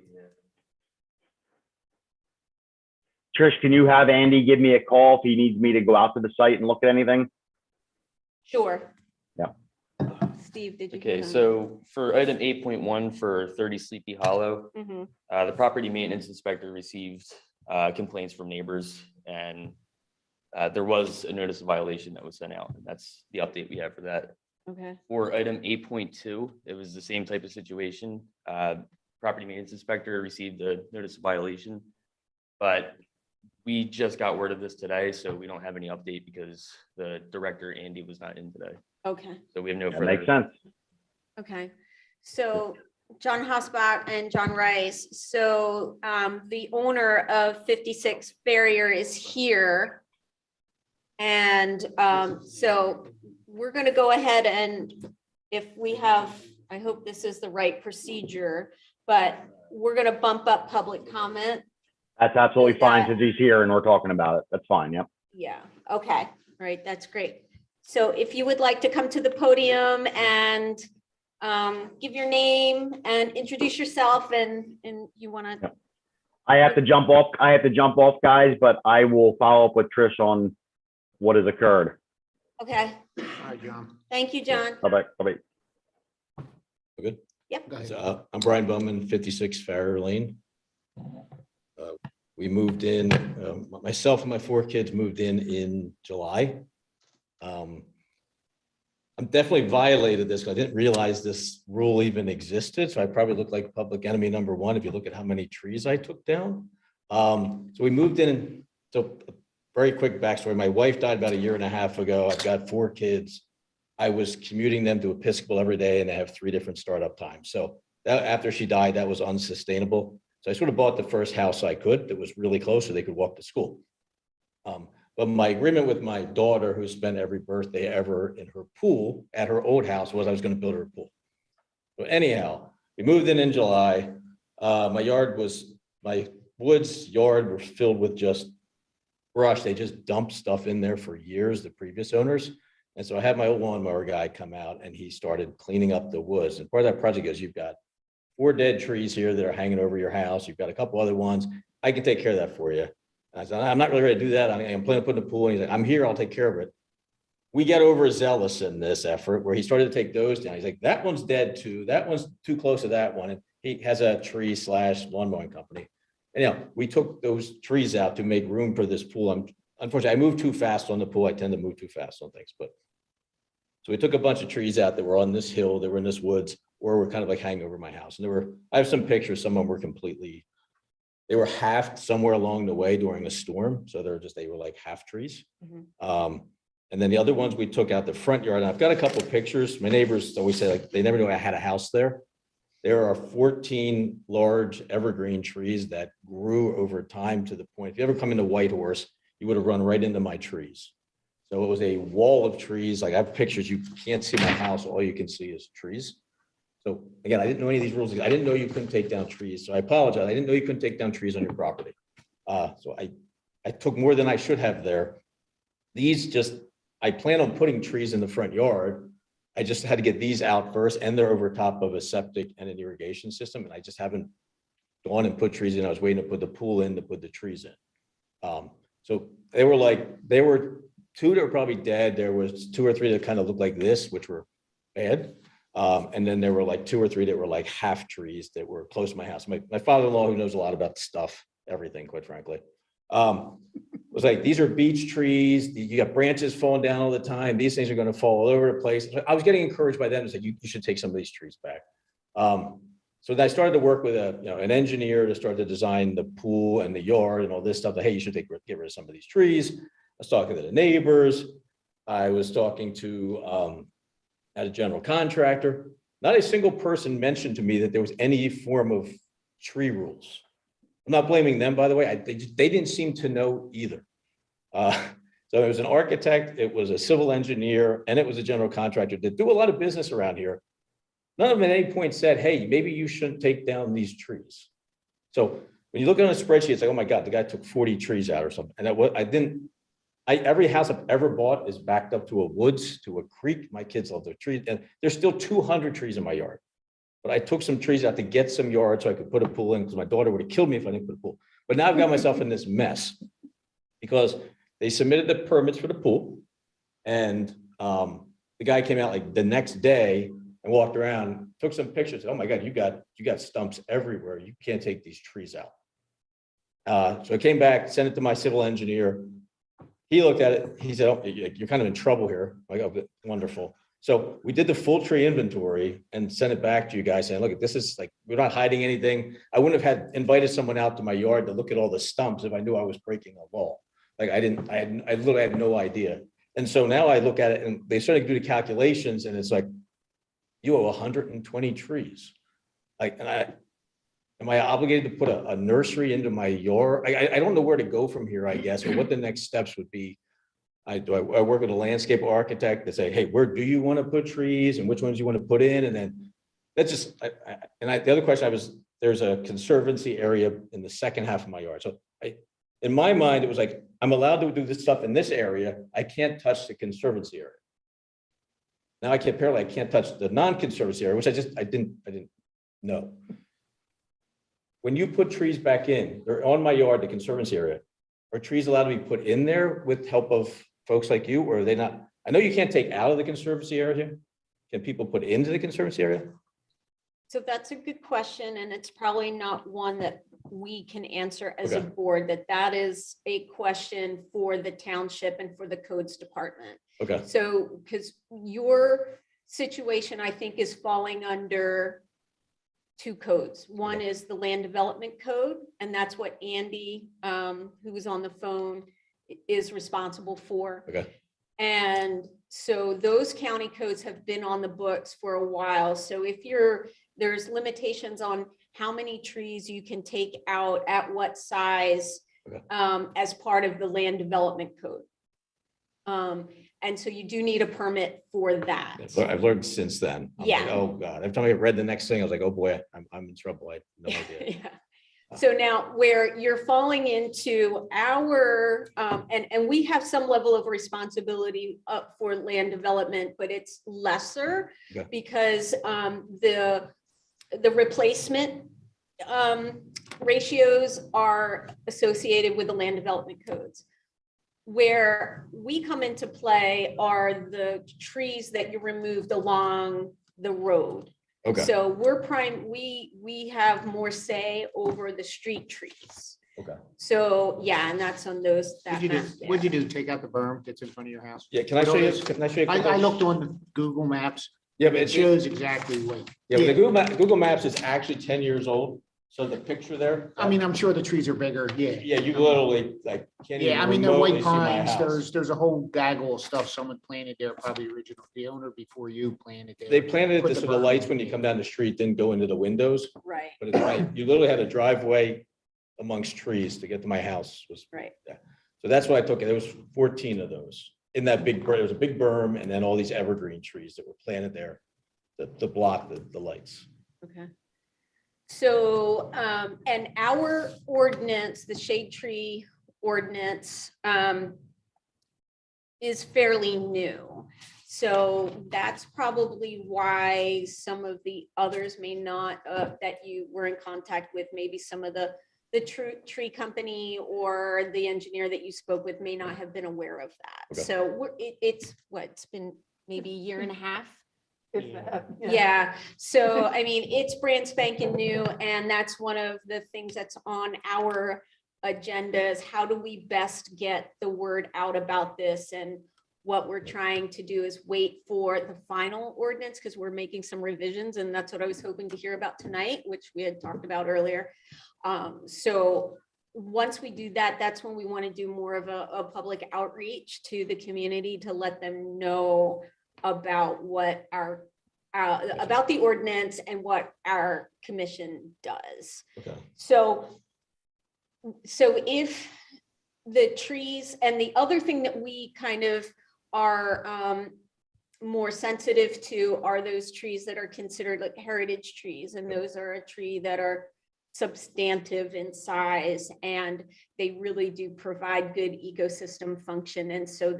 Trish, can you have Andy give me a call if he needs me to go out to the site and look at anything? Sure. Yeah. Steve, did you? Okay, so for item 8.1 for 30 Sleepy Hollow, Mhm. the property maintenance inspector received complaints from neighbors, and there was a notice of violation that was sent out. And that's the update we have for that. Okay, For item 8.2, it was the same type of situation. Property maintenance inspector received a notice of violation, but we just got word of this today, so we don't have any update because the director, Andy, was not in today. okay, So we have no That further. makes sense. okay. So John Hosbach and John Rice, so the owner of 56 Farrier is here. And so we're going to go ahead, and if we have, I hope this is the right procedure, but we're going to bump up public comment. That's absolutely Do fine that. since he's here and we're talking about it. That's fine. Yep. Yeah, okay, all right, that's great. So if you would like to come to the podium and give your name and introduce yourself, and you want to. Yep. I have to jump off, guys, but I will follow up with Trish on what has occurred. Okay, Hi, John. thank you, John. Bye-bye. Bye-bye. Good. Yep. Go ahead. So, I'm Brian Bowman, 56 Farrer Lane. We moved in, myself and my 4 kids moved in July. I'm definitely violated this. I didn't realize this rule even existed, so I probably look like public enemy number 1 if you look at how many trees I took down. So we moved in, so a very quick backstory. My wife died about 1.5 years ago. I've got 4 kids. I was commuting them to Episcopal every day, and they have 3 different startup times. So that, after she died, that was unsustainable. So I sort of bought the first house I could that was really close so they could walk to school. But my agreement with my daughter, who spent every birthday ever in her pool at her old house, was I was going to build her a pool. So anyhow, we moved in July. My woods yard was filled with just brush. They just dumped stuff in there for years, the previous owners. And so I had my old lawnmower guy come out, and he started cleaning up the woods. And part of that project is you've got 4 dead trees here that are hanging over your house. You've got a couple other ones. I can take care of that for you. I said, I'm not really ready to do that. I'm planning on putting a pool. And he's like, I'm here, I'll take care of it. We got overzealous in this effort where he started to take those down. He's like, that one's dead too. That one's too close to that one. And he has a tree / lawn mowing company. And we took those trees out to make room for this pool. Unfortunately, I moved too fast on the pool. I tend to move too fast on things, but. So we took a bunch of trees out that were on this hill, that were in this woods, or were kind of like hanging over my house. And I have some pictures. Some of them were they were halved somewhere along the way during a storm. So they were like half trees. And then the other ones we took out the front yard. And I've got a couple of pictures. My neighbors always say like, they never knew I had a house there. There are 14 large evergreen trees that grew over time to the point, if you ever come into Whitehorse, you would have run right into my trees. So it was a wall of trees. Like I have pictures, you can't see my house. All you can see is trees. So again, I didn't know any of these rules. I didn't know you couldn't take down trees. So I apologize. I didn't know you couldn't take down trees on your property. So I took more than I should have there. I plan on putting trees in the front yard. I just had to get these out first, and they're over top of a septic and an irrigation system. And I just haven't gone and put trees in. I was waiting to put the pool in to put the trees in. So they were two that were probably dead. There was 2 or 3 that kind of looked like this, which were bad. And then there were like 2 or 3 that were like half trees that were close to my house. My father-in-law, who knows a lot about stuff, everything, quite frankly, was like, these are beech trees. You got branches falling down all the time. These things are going to fall all over the place. I was getting encouraged by them to say, you should take some of these trees back. So I started to work with an engineer to start to design the pool and the yard and all this stuff. That, hey, you should get rid of some of these trees. I was talking to the neighbors. I was talking to a general contractor. Not a single person mentioned to me that there was any form of tree rules. I'm not blaming them, by the way. They didn't seem to know either. So it was an architect, it was a civil engineer, and it was a general contractor that do a lot of business around here. None of them at any point said, hey, maybe you shouldn't take down these trees. So when you look on a spreadsheet, it's like, oh my God, the guy took 40 trees out or something. And every house I've ever bought is backed up to a woods, to a creek. My kids love their trees, and there's still 200 trees in my yard. But I took some trees out to get some yard so I could put a pool in, because my daughter would have killed me if I didn't put a pool. But now I've got myself in this mess because they submitted the permits for the pool, and the guy came out like the next day and walked around, took some pictures. Oh my God, you got stumps everywhere. You can't take these trees out. So I came back, sent it to my civil engineer. He looked at it. He said, oh, you're kind of in trouble here. I'm like, oh, wonderful. So we did the full tree inventory and sent it back to you guys saying, look, this is like, we're not hiding anything. I wouldn't have invited someone out to my yard to look at all the stumps if I knew I was breaking a law. Like I literally had no idea. And so now I look at it and they started to do the calculations, and it's like, you owe 120 trees. Like, am I obligated to put a nursery into my yard? I don't know where to go from here, I guess, or what the next steps would be. I work with a landscape architect to say, hey, where do you want to put trees and which ones you want to put in? And then that's just, the other question there's a conservancy area in the second half of my yard. So in my mind, it was like, I'm allowed to do this stuff in this area. I can't touch the conservancy area. Now I can't touch the non-conservancy area, which I didn't know. When you put trees back in, they're on my yard, the conservancy area, are trees allowed to be put in there with help of folks like you, or are they not? I know you can't take out of the conservancy area. Can people put into the conservancy area? So that's a good question, and it's probably not one that we can answer as a Okay. board. That is a question for the township and for the codes department. Okay, So, because your situation, I think, is falling under 2 codes. One is the land development code, and that's what Andy, who was on the phone, is responsible for. okay, And so those county codes have been on the books for a while. So if there's limitations on how many trees you can take out at what size, Okay. As part of the land development code. And so you do need a permit for that. I've learned since then. I'm like, Yeah. oh God, every time I read the next thing, I was like, oh boy, I'm in trouble. I had no idea. Yeah. So now where you're falling into our, and we have some level of responsibility for land development, but it's lesser Okay. because the replacement ratios are associated with the land development codes. Where we come into play are the trees that you removed along the road. Okay, So we have more say over the street trees. okay. So, yeah, and that's on those. What'd you do? What'd you do? Take out the berm that's in front of your house? Yeah, can I show you, can I show you? a I couple- looked on the Google Maps. Yeah, but It it's, shows exactly what. yeah, but the Google Maps is actually 10 years old. So the picture there. I mean, I'm sure the trees are bigger, yeah. Yeah, you literally like can't even Yeah, I mean, they're remotely white see my pines, house. there's a whole gaggle of stuff someone planted there, probably original, the owner before you planted there. They planted Put it the so the berm lights in. when you come down the street didn't go into the windows, Right, but it's right. You literally had a driveway amongst trees to get to my house was. right. So that's why I took it. There was 14 of those in that big, there was a big berm and then all these evergreen trees that were planted there to block the lights. Okay. So, and our ordinance, the shade tree ordinance, is fairly new. So that's probably why some of the others may not, that you were in contact with, maybe some of the tree company or the engineer that you spoke with may not have been aware of that. Okay. So it's been maybe a year and a half. If that, Yeah, so I mean, it's brand spanking new, and that's one of the things that's on our agenda is how do we best get the word out about this? And what we're trying to do is wait for the final ordinance because we're making some revisions, and that's what I was hoping to hear about tonight, which we had talked about earlier. So once we do that, that's when we want to do more of a public outreach to the community to let them know about what our about the ordinance and what our commission does. Okay. So if the trees, and the other thing that we kind of are more sensitive to are those trees that are considered like heritage trees, and those are a tree that are substantive in size and they really do provide good ecosystem function. And so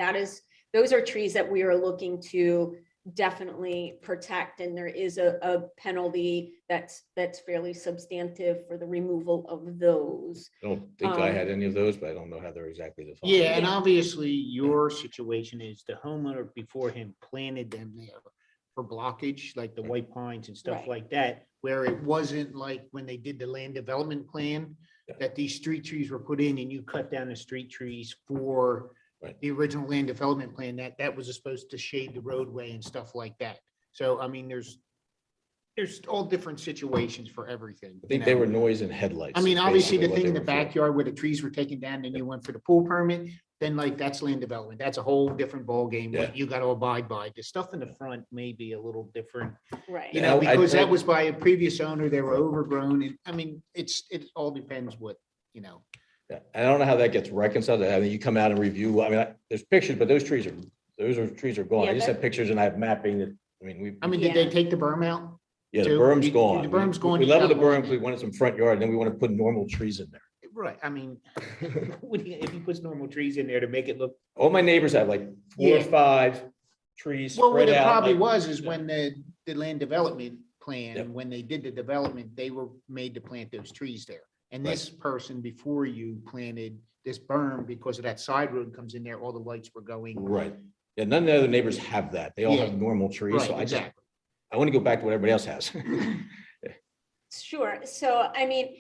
those are trees that we are looking to definitely protect, and there is a penalty that's fairly substantive for the removal of those. I don't think I had any of those, but I don't know how they're exactly defined. Yeah, and Yeah. obviously your situation is the homeowner before him planted them there for blockage, like the white pines and stuff Right. like that, where it wasn't like when they did the land development plan, Yeah. that these street trees were put in and you cut down the street trees for Right. the original land development plan, that was supposed to shade the roadway and stuff like that. So, I mean, there's all different situations for everything. I think they were noise and headlights. I mean, is obviously, basically the what thing they in the were for. backyard where the trees were taken down, then you went for the pool permit, then like that's land development. That's a whole different ballgame. Yeah. What you got to abide by. The stuff in the front may be a little different, Right. you Yeah, know, I because that think- was by a previous owner. They were overgrown. And I mean, it all depends what, you know. Yeah, I don't know how that gets reconciled. I mean, you come out and review, I mean, there's pictures, but those trees are gone. Yeah, I just that- have pictures and I have mapping that, I mean, I mean, Yeah. did they take the berm out? yeah, the too, berm's the gone. berm's We- gone, We you leveled the got one berm, because we wanted some front yard, and then we want to put normal trees in there. Right. I mean, if you put normal trees in there to make it look. All my neighbors have like 4 or Yeah. 5 trees Well, what spread it out. probably like- was is yeah. when the land development plan, Yep. when they did the development, they were made to plant those trees there. And Right. this person before you planted this berm because of that side road comes in there, all the lights were going. Right. Yeah, none of the other neighbors have that. They all Yeah. have normal trees, Right, so I just, exactly. I want to go back to what everybody else has. Sure. So, I mean,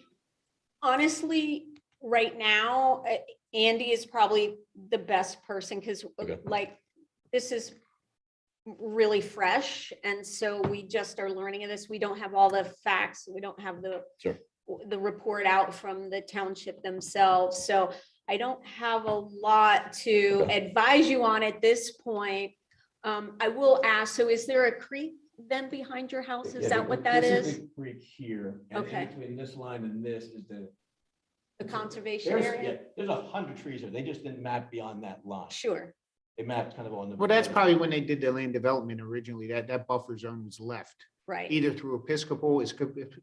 honestly, right now, Andy is probably the best person because Okay. like, this is really fresh. And so we just are learning of this. We don't have all the facts. We don't have Sure. the report out from the township themselves. So I don't have a lot to Okay. advise you on at this point. I will ask, so is there a creek then behind your house? Is Yeah, that what that this is? the creek here. and in Okay. Between this line and this is The conservation there's, area? yeah, there's 100 trees there. They just didn't map beyond that line. Sure. They mapped kind of on the. Well, that's probably when they did the land development originally, that buffer zone was left, Right. either through Episcopal, is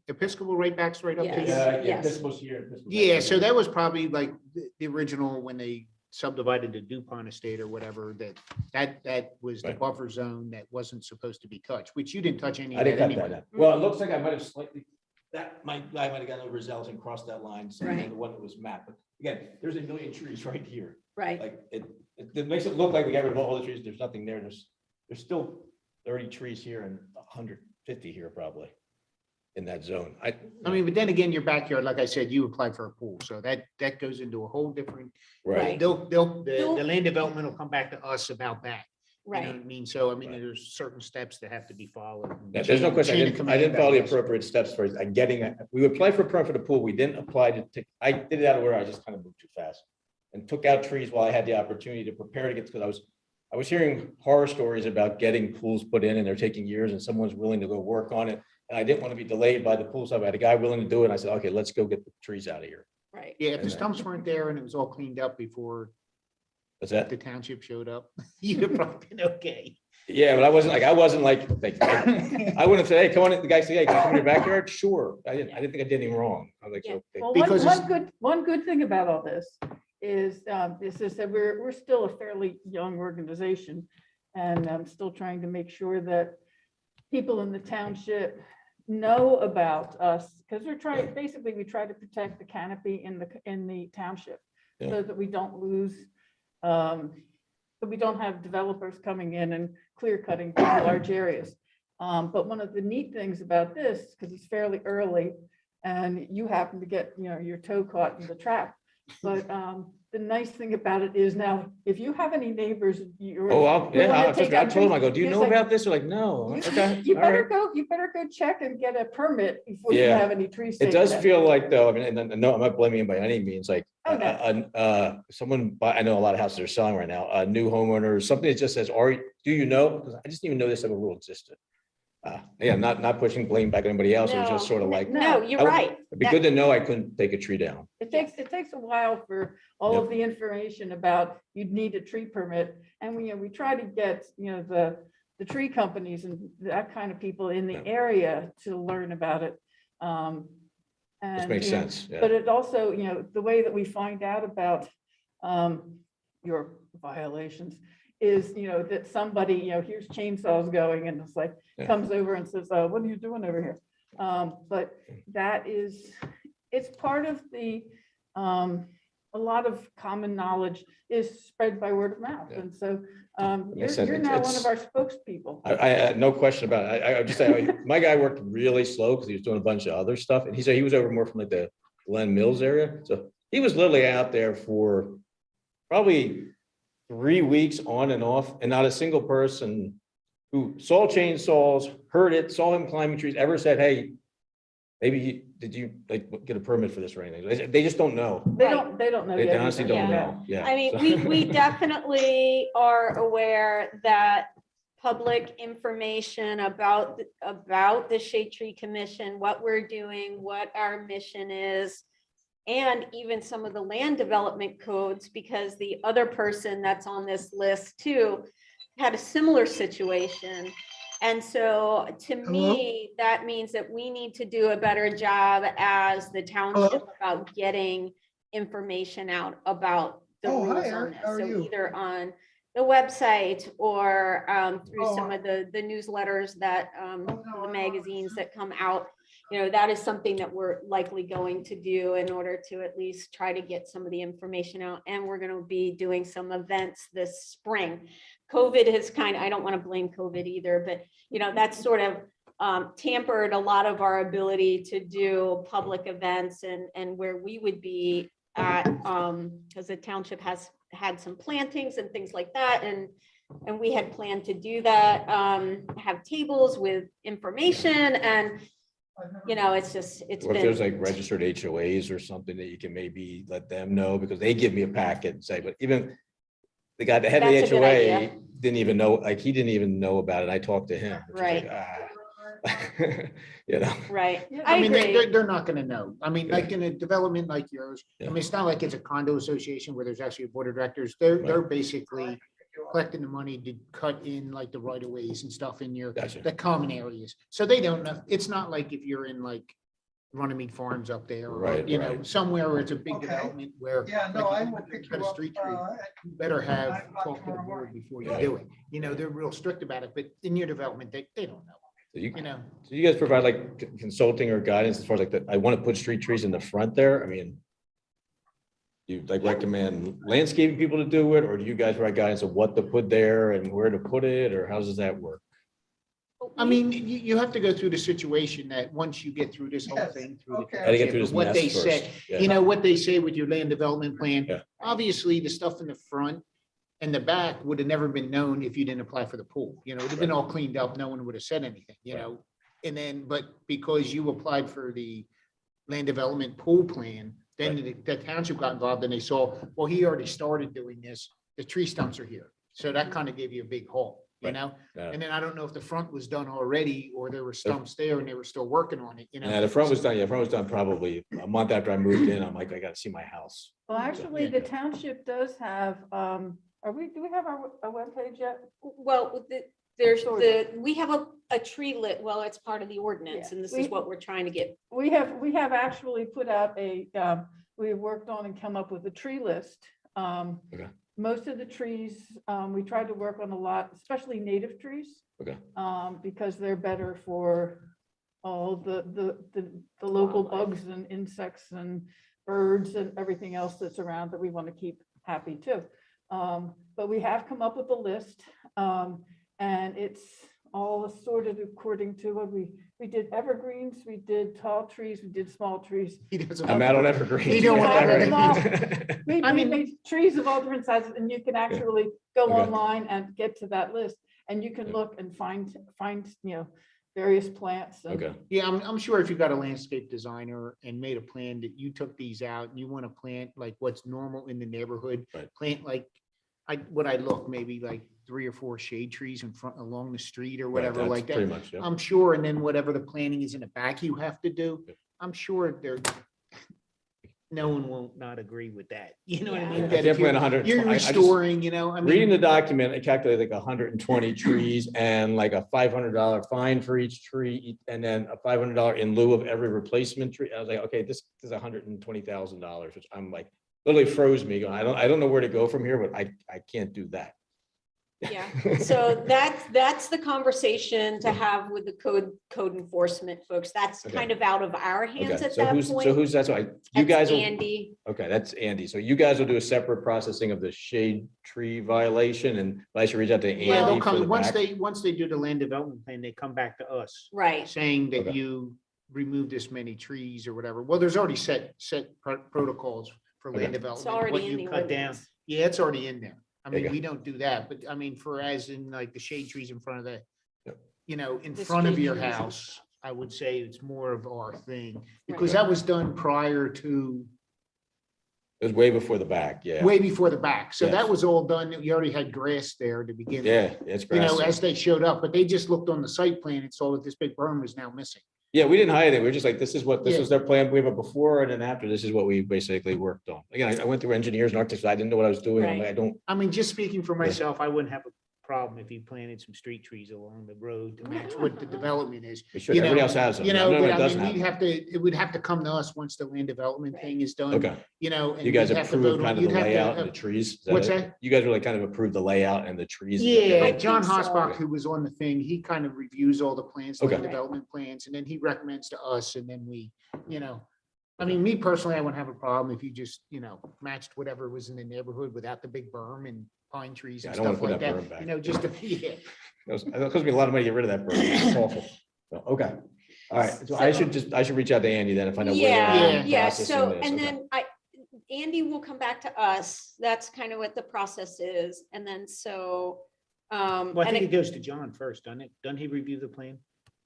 Episcopal right backs right up to Yes. you? Yeah, Yes. this was here. this was Yeah, back so here. that was probably like the original, when they subdivided the DuPont estate or whatever, that was the Right. buffer zone that wasn't supposed to be touched, which you didn't touch any I of didn't that cut that anyway. out. Well, it looks like I might have slightly that guy might have gotten overzealous and crossed that line, so Right. the one that was mapped. But again, there's a million trees right here. Right, Like, it makes it look like we got rid of all the trees. There's nothing there. There's still 30 trees here and 150 here probably in that zone. I mean, but then again, your backyard, like I said, you applied for a pool, so that goes into a whole different. Right. The land development will come back to us about that. You know what I right. mean? So I mean, Right. there's certain steps that have to be followed. Yeah, there's no question. Chain of I command didn't follow the about this. appropriate steps for we would apply for a permit for the pool. We didn't apply I did it out of order. I just kind of moved too fast. And took out trees while I had the opportunity to prepare to get, because I was hearing horror stories about getting pools put in and they're taking years and someone's willing to go work on it. And I didn't want to be delayed by the pool, so I had a guy willing to do it. And I said, okay, let's go get the trees out of here. Right. Yeah, if the stumps weren't there and it was all cleaned up before What's the that? township showed up, you'd have probably been okay. Yeah, but I wasn't like, I wouldn't say, hey, come on in. The guy said, hey, can I come in your backyard? Sure. I didn't think I did anything wrong. I was like, Yeah. okay. Well, Because one good thing about all this is that we're still a fairly young organization. And I'm still trying to make sure that people in the township know about us, because we try to protect the canopy in the township. Yeah. So that we don't lose, that we don't have developers coming in and clear cutting big, large areas. But one of the neat things about this, because it's fairly early and you happen to get, your toe caught in the trap. But the nice thing about it is now, if you have any neighbors, you're. Oh, who wanna I take told down them, I trees, go, do you it's know like, about this? They're like, no. You Okay. you all better right. go check and get a permit before you Yeah. have any trees. It taken does down. feel like though, I mean, and no, I'm not blaming him by any means, like, Oh, no. someone, I know a lot of houses are selling right now, new homeowners, something that just says, do you know? Because I just didn't even know this type of rule existed. Yeah, not pushing blame back on anybody else. It was just sort of like, No, you're I would- right. it'd be good to know I couldn't take a tree down. It takes a while for all of the information about you'd need a tree permit. And we try to get, the tree companies and that kind of people in the Yeah. area to learn about it. This makes sense. Yeah. But it also, the way that we find out about your violations is, that somebody, here's chainsaws going and it's like, Yeah. comes over and says, what are you doing over here? But it's part of a lot of common knowledge is spread by word of mouth. Yeah. And so Makes sense. you're now one It's- of our spokespeople. I no question about it. I just say, my guy worked really slow because he was doing a bunch of other stuff. And he said he was over more from like the Glen Mills area. So he was literally out there for probably 3 weeks on and off, and not a single person who saw chainsaws, heard it, saw him climbing trees, ever said, hey, did you like get a permit for this or anything? They just don't know. They don't know. They yet honestly either. don't Yeah. know. Yeah. I mean, So- we definitely are aware that public information about the Shade Tree Commission, what we're doing, what our mission is, and even some of the land development codes, because the other person that's on this list too had a similar situation. And so to me, that means that we need to do a better job as the township about getting information out about the Oh, hi, rules on Eric. this. How are So you? either on the website or through Oh, some of the newsletters that no, the I- magazines that come out. That is something that we're likely going to do in order to at least try to get some of the information out. And we're going to be doing some events this spring. COVID has I don't want to blame COVID either, but that's sort of tampered a lot of our ability to do public events and where we would be at, because the township has had some plantings and things like that. And we had planned to do that, have tables with information and it's Or if there's been, like registered HOAs or something that you can maybe let them know, because they give me a packet and say, but even the guy, the head of That's a the good HOA idea. didn't even know, like, he didn't even know about it. I talked to him. which is like, right. Yeah, I I mean, agree. they're not gonna know. I mean, like in a development like yours, I Yeah. mean, it's not like it's a condo association where there's actually a board of directors. They're basically collecting the money to cut in like the right of ways and stuff in Gotcha. the common areas. So they don't know. It's not like if you're in like Runnymede Farms up there, or, Right, right. somewhere where it's a big Okay. development where. Yeah, no, like, I if will you pick cut you a up. street tree, you better have talked to the board before you Yeah. do it. They're real strict about it, but in your development, they don't know. So you, you know. so you guys provide like consulting or guidance as far as like that, I want to put street trees in the front there, I mean. You like recommend landscaping people to do it, or do you guys provide guidance of what to put there and where to put it, or how does that work? I mean, you have to go through the situation that once you get through this whole Yes, thing through the okay. Gotta get township, through and this what mess they first. say, Yeah. you know, what they say with your land development plan. Yeah. Obviously, the stuff in the front and the back would have never been known if you didn't apply for the pool. You know, it'd have been Right. all cleaned up. No one would have said anything, you Right. know? And then, but because you applied for the land development pool plan, then the township got involved and they saw, well, he already started doing this. The tree stumps are here. So that kind of gave you a big haul, you Right. know? Yeah. And then I don't know if the front was done already or there were stumps there and they were still working on it, you know? Yeah, the front was done, yeah, the front was done probably a month after I moved in, I'm like, I gotta see my house. Well, actually, Yeah. the township does have, do we have a webpage yet? Well, there's Sort we have a tree lit, well, it's part of the ordinance, Yeah. and this We- is what we're trying to get. We have actually put out we worked on and come up with a tree list. Okay. Most of the trees, we tried to work on a lot, especially native trees. Okay. Because they're better for all the local bugs and insects and birds and everything else that's around that we want to keep happy too. But we have come up with a list, and it's all assorted according to what we did evergreens, we did tall trees, we did small trees. He doesn't I'm want- out on evergreen. You don't want Alright. We I mean- made trees of all different sizes, and you can actually go Okay. online and get to that list, and you can Yeah. look and find, various plants. and- Okay, Yeah, I'm sure if you got a landscape designer and made a plan that you took these out and you want to plant like what's normal in the neighborhood, Right. plant like, what I look, maybe like 3 or 4 shade trees in front along the street or right, whatever that's like pretty that. much, yeah. I'm sure, and then whatever the planning is in the back you have to do, Yeah. I'm sure no one won't not agree with that. You know what I Yeah. mean? I That can't if plant you're 100. you're restoring, you know, I Reading the mean, document, I calculated like 120 trees and like a $500 fine for each tree, and then a $500 in lieu of every replacement tree. I was like, okay, this is $120,000, which I'm like, literally froze me. Going, I don't know where to go from here, but I can't do that. Yeah, so that's the conversation to have with the code enforcement folks. That's Okay. kind of out of our hands Okay, at so that who's, point. so who's, that's why, you That's guys will, Andy. okay, that's Andy. So you guys will do a separate processing of the shade tree violation, and I should reach out to yeah, they'll Andy for the come, once back. once they do the land development plan, they come back to us. Right, Saying that Okay. you remove this many trees or whatever. Well, there's already set protocols for Okay. land it's development, what already in you the cut down. ordinance. Yeah, it's already in there. I There you mean, go. we don't do that, but I mean, for as in like the shade trees in front of the, Yep. you know, in The front of street your trees. house, I would say it's more of our thing. Because that was done prior to, It was way before the back, yeah. way before the back. So that Yes. was all done. You already had grass there to begin with. Yeah, it's You know, grass. as they showed up, but they just looked on the site plan and saw that this big berm was now missing. Yeah, we didn't hide it. We were just like, this Yeah. is their plan. We have a before and an after. This is what we basically worked on. Again, I went through engineers and architects. I didn't know what I was doing. I'm like, I don't, I mean, just speaking for myself, I wouldn't have a problem if you planted some street trees along the road to match what the development is. we should, You know, everybody else has them. You No, know, no, but it I doesn't mean, have it would have to come to us once the land development Right. thing is done, them. Okay, you know. and you guys we'd have to approved vote on- kind of you'd the have to layout and the have- trees. Is What's it? that? You guys really kind of approved the layout and the trees. and Yeah, I John think so. Hosbach, who was on the thing, he kind of reviews all the plans, land Okay. development plans, and then he recommends to us, and then we, you know. I mean, me personally, I wouldn't have a problem if you just, you know, matched whatever was in the neighborhood without the big berm and pine trees Yeah, and I don't wanna stuff put like that that. berm back. You know, just to, yeah. It cost me a lot of money to get rid of that bird. It's awful. So, okay, all right. So I should reach out to Andy then and find out where Yeah, they're Yeah. at yeah, processing so, this. and Okay. then Andy will come back to us. That's kind of what the process is. And then so, Well, I and think it it, goes to John first, doesn't it? Doesn't he review the plan?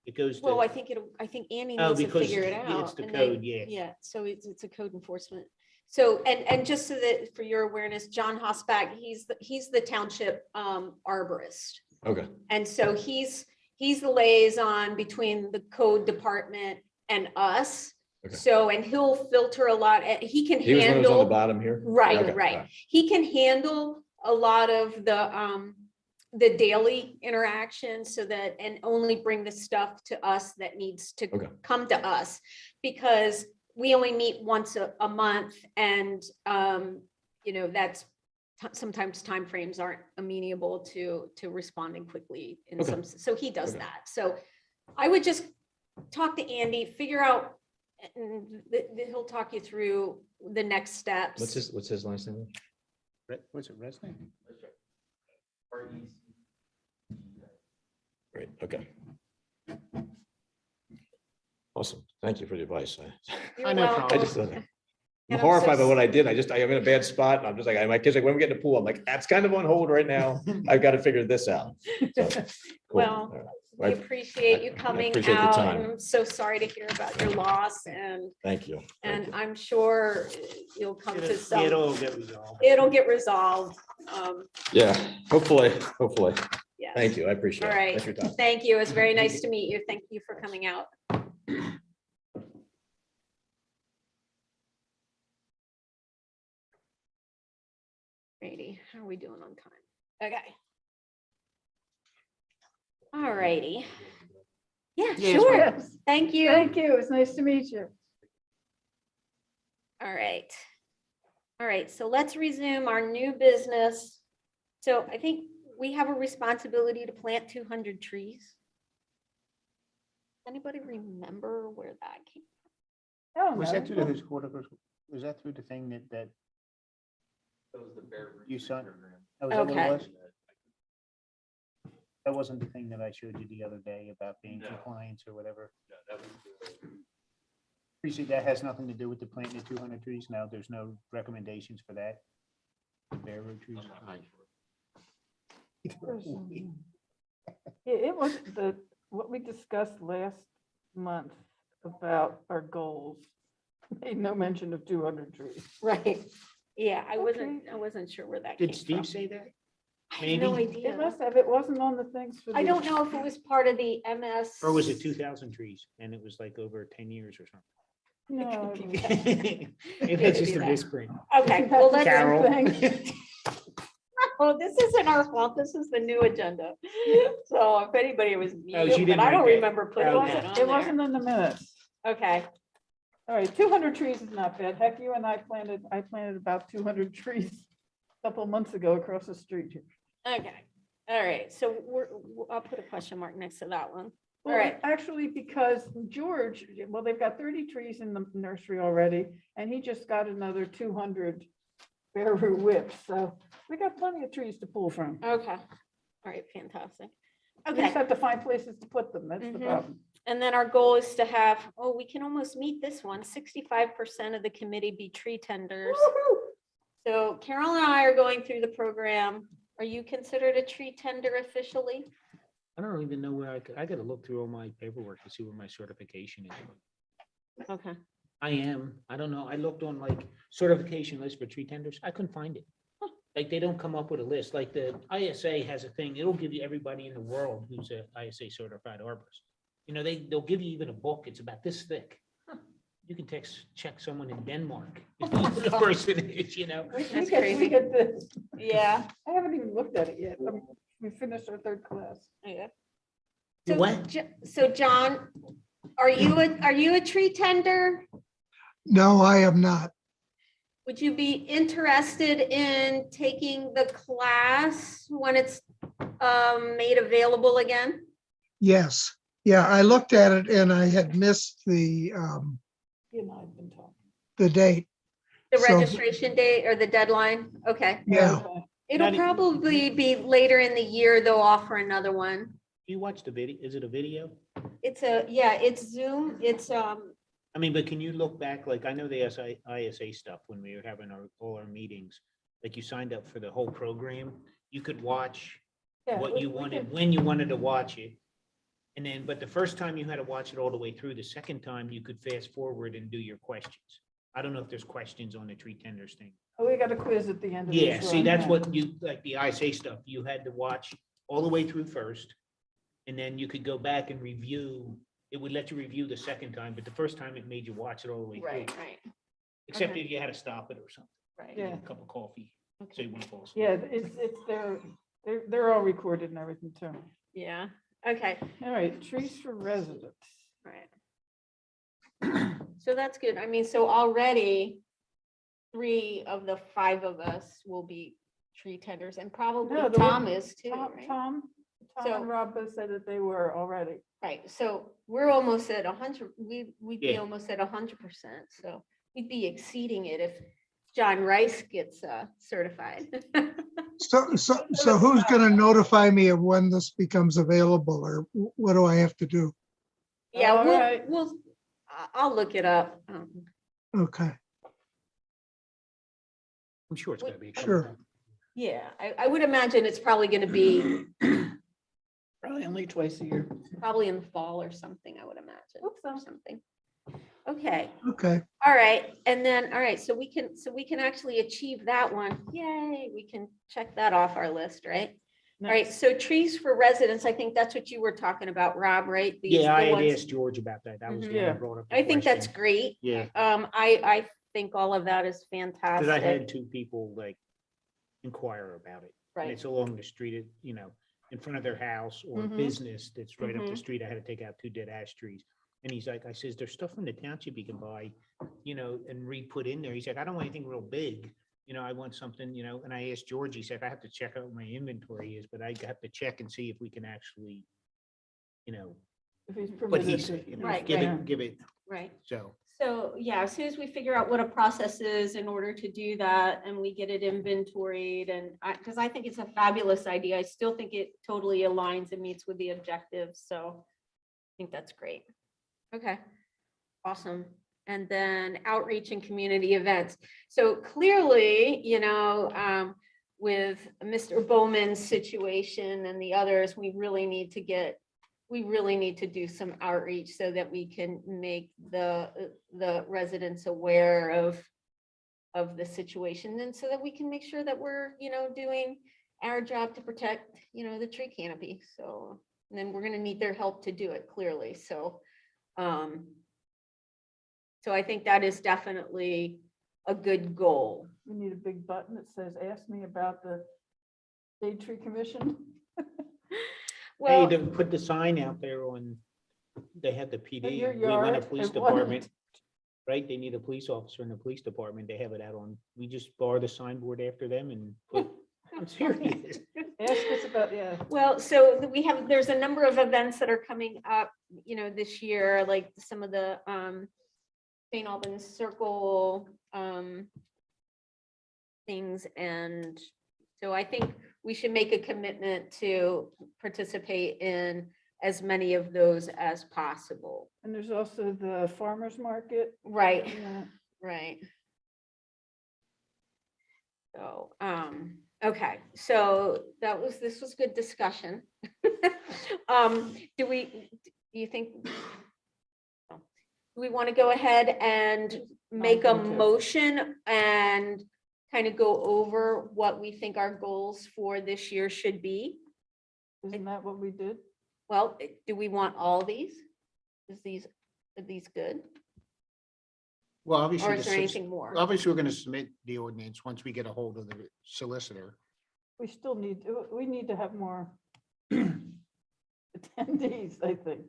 It goes well, I to, think I think Andy Oh, needs to because figure it it's out. the and they- code, yeah. Yeah, so it's a code enforcement. So, and just so that for your awareness, John Hosbach, he's the township arborist. Okay, And so he's the liaison between the code department and us. Okay. So, and he'll filter a lot, he can he was one who was on the handle, bottom here. right, Okay, right. all He can handle a lot of the daily interaction so that, and only bring the stuff to us that needs to Okay. come to us. Because we only meet once a month and, that's sometimes timeframes aren't amenable to responding quickly in Okay. some, so he does Okay. that. So I would just talk to Andy, figure out, and he'll talk you through the next steps. What's his last name? What's it, Resnick? Great, okay. Awesome. Thank you for the advice. You're I know, welcome. I just, I'm And I'm so horrified by what I did. I'm in a bad spot. And I'm just like, my kids like, when we get in the pool, I'm like, that's kind of on hold right now. I've got to figure this out. So, cool. Well, All right. We I appreciate you I coming appreciate the out. time. And I'm so sorry to hear about your loss, and Thank you. Thank you. I'm sure you'll come to some, It'll get resolved. it'll get resolved. Yeah, hopefully. Yeah. Thank you. I appreciate All it. right. Thanks for your time. Thank you. It was very nice to meet you. Thank you for coming out. Righty, how are we doing on time? Okay. All righty. Yeah, Yes, sure. Yes. Thank you. Thank you. It's nice to meet you. All right. All right, so let's resume our new business. So I think we have a responsibility to plant 200 trees. Anybody remember where that came? Oh, Was no. that through the, was that through the thing that you signed? Oh, is that what it Okay. was? That wasn't the thing that I showed you the other day about being compliance or whatever. Appreciate that has nothing to do with the planting of 200 trees. No, there's no recommendations for that. Bare root trees. It was what we discussed last month about our goals. Made no mention of 200 trees. Right. Yeah, I Okay. wasn't sure where that came Did from. Steve say that? I have no maybe? It idea. must have, it wasn't on the things for. I the- don't know if it was part of the MS. Or was it 2,000 trees and it was like over 10 years or No. It could be it that. something? It Maybe it's could just be a that. whispering. Okay, Isn't well, that the let's, Carol. thing? well, this isn't our fault. This is the new agenda. So if anybody was she mute, but didn't I don't write that. remember putting Okay. it on It there. wasn't in the minutes. Okay, All right, 200 trees is not bad. Heck, you and I planted about 200 trees a couple months ago across the street. okay. All right, so I'll put a question mark next to that one. Well, right. actually, because George, well, they've got 30 trees in the nursery already, and he just got another 200 bare root whips. So we got plenty of trees to pull from. Okay, all right, fantastic. We Okay. just have to find places to put them. That's the Mhm. problem. And then our goal is to have, oh, we can almost meet this one, 65% of the committee be tree tenders. So Carol and I are going through the program. Are you considered a tree tender officially? I don't even know where I gotta look through all my paperwork to see where my certification is. Okay. I am, I don't know, I looked on like certification list for tree tenders, I couldn't find it. Like, they don't come up with a list, like the ISA has a thing, it'll give you everybody in the world who's a ISA certified arborist. You know, they'll give you even a book, it's about this thick. You can check someone in Denmark, who the person is, you know? We That's get- crazy. We get this. Yeah. I haven't even looked at it yet. We finished our third class. Yeah. You So, what? So John, are you a tree tender? No, I am not. Would you be interested in taking the class when it's made available again? Yes. Yeah, I looked at it and I had missed You and I have been talking. the date. The So- registration date or the deadline? Okay. Yeah. Okay. It'll Not e- probably be later in the year, they'll offer another one. You watch the video, is it a video? It's Zoom. It's, I mean, but can you look back, like, I know the ISA stuff when we were having all our meetings, like you signed up for the whole program, you could watch Yeah, what we- you we wanted, could- when you wanted to watch it. And then, but the first time you had to watch it all the way through, the second time you could fast forward and do your questions. I don't know if there's questions on the tree tenders thing. Oh, we got a quiz at the end of this. Yeah, see, run, that's yeah. what you, like the ISA stuff, you had to watch all the way through first. And then you could go back and review, it would let you review the second time, but the first time it made you watch it all the way through. right. Except Okay. if you had to stop it or something, Right. get Yeah. a cup of coffee, so you wouldn't fall asleep. Yeah, they're all recorded and everything too. Yeah. Okay. All right, trees for residents. All right. So that's good. I mean, so already 3 of the 5 of us will be tree tenders and probably No, the Tom one- is too, right? Tom, Tom So- and Rob both said that they were already. Right, so we're almost at 100, we'd be Yeah. almost at 100%, so we'd be exceeding it if John Rice gets certified. So who's going to notify me of when this becomes available, or what do I have to do? Yeah, All right. I'll look it up. Okay, I'm sure it's gonna be. a couple Sure. times. Yeah, I would imagine it's probably gonna be Probably only twice a year. probably in the fall or something, I would imagine, Hope so. or something. Okay, okay. all right, and then, all right, so we can actually achieve that one. Yay, we can check that off our list, right? All right, so trees for residents, I think that's what you were talking about, Rob, right? These- Yeah, the I had ones- asked George about that. That was Mhm. the one I Yeah. brought up. the I think that's question. great. Yeah, I think all of that is fantastic. because I had two people like inquire about it. And Right, it's along the street, in front of their house or Mhm. business that's right up the Mhm. street. I had to take out 2 dead ash trees. And he's like, I says, there's stuff from the township you can buy, and re-put in there. He's like, I don't want anything real big. I want something, and I asked George, he said, I have to check out what my inventory is, but I have to check and see if we can actually, If he's but permitted he's, to. Right, give Yeah. it, give it, right. so. So, yeah, as soon as we figure out what a process is in order to do that and we get it inventoried and because I think it's a fabulous idea. I still think it totally aligns and meets with the objectives. So I think that's great. Okay, awesome. And then outreach and community events. So clearly, with Mr. Bowman's situation and the others, we really need to do some outreach so that we can make the residents aware of the situation and so that we can make sure that we're, doing our job to protect, the tree canopy. So, and then we're gonna need their help to do it clearly. So, so I think that is definitely a good goal. We need a big button that says, ask me about the Shade Tree Commission. Hey, Well, to put the sign out there they have the In your PD, we want a yard, police at one- department, right? They need a police officer in the police department. They have it out on, we just borrow the signboard after them and put, I'm serious. Ask us about, yeah. well, so there's a number of events that are coming up, this year, like some of the St. Albans Circle things. And so I think we should make a commitment to participate in as many of those as possible. And there's also the farmer's market. Right, Yeah. right. So, okay, so this was good discussion. Do you think? Do we want to go ahead and make a 9.2. motion and kind of go over what we think our goals for this year should be? Isn't that what we did? Well, do we want all these? Are these good? Well, Or obviously, is there anything more? obviously, we're going to submit the ordinance once we get a hold of the solicitor. We still need, we need to have more attendees, I think.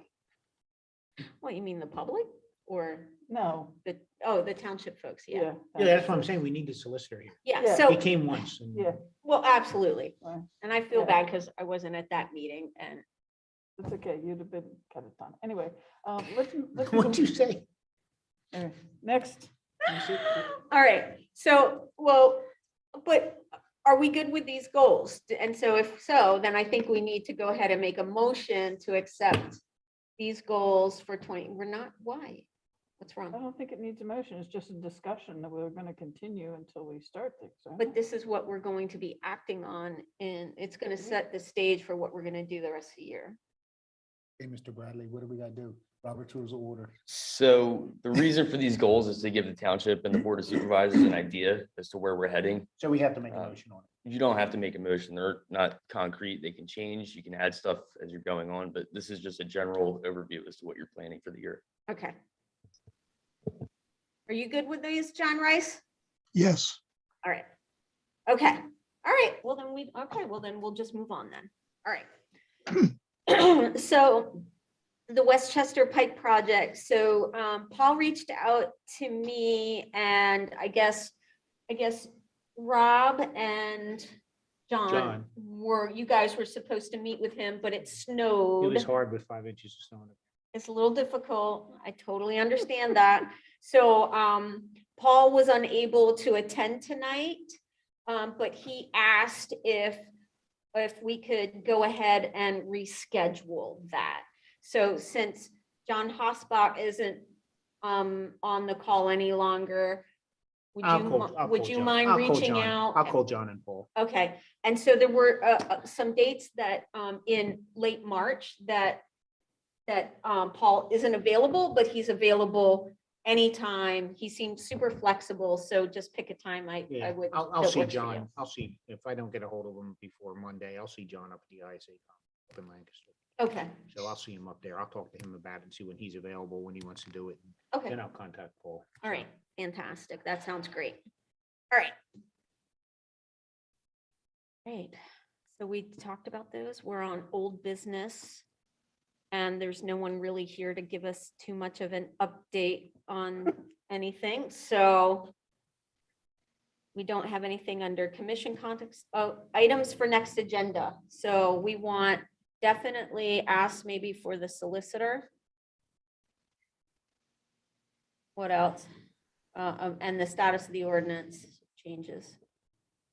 What, you mean the public or No, the township folks? Yeah. yeah. Yeah, that's what I'm saying. We need the solicitor here. Yeah, Yeah. so, He came once. and- Yeah, well, absolutely. Right. And I feel Yeah. bad because I wasn't at that meeting and it's okay. You'd have been cut it down. Anyway, let's. What'd you say? Anyway, next. all right, so, well, but are we good with these goals? And so if so, then I think we need to go ahead and make a motion to accept these goals for 20, we're not, why? What's I wrong? don't think it needs a motion. It's just a discussion that we're going to continue until we start things. right? But this is what we're going to be acting on and it's gonna set the stage for what we're gonna do the rest of the year. Hey, Mr. Bradley, what do we got to do? Robert's Rules of Order. So the reason for these goals is to give the township and the board of supervisors an idea as to where we're heading. So we have to make a Uh, motion on it. You don't have to make a motion. They're not concrete. They can change. You can add stuff as you're going on, but this is just a general overview as to what you're planning for the year. Okay. Are you good with these, John Rice? Yes, All right. Okay. All right. Well, then we'll just move on then. All right. So the Westchester Pike project. So Paul reached out to me and I guess Rob and John. you guys were supposed to meet with him, but it It snowed. was hard with 5 inches of snow. It's a little difficult. I totally understand that. So Paul was unable to attend tonight, but he asked if we could go ahead and reschedule that. So since John Hosbach isn't on the call any longer, would you mind reaching out? I'll call John and Paul. Okay, and so there were some dates that in late March that Paul isn't available, but he's available anytime. He seems super flexible, so just pick a time. I Yeah, would. I'll that see works for John. you. I'll see if I don't get a hold of him before Monday. I'll see John up at the ISA up in Lancaster. Okay, So I'll see him up there. I'll talk to him about it and see when he's available, when he wants to do it. okay, Then I'll contact Paul. all right, fantastic. That sounds great. All right. Great. So we talked about those. We're on old business. And there's no one really here to give us too much of an update on anything, so we don't have anything under commission context, items for next agenda. So we want definitely ask maybe for the solicitor. What else? And the status of the ordinance changes.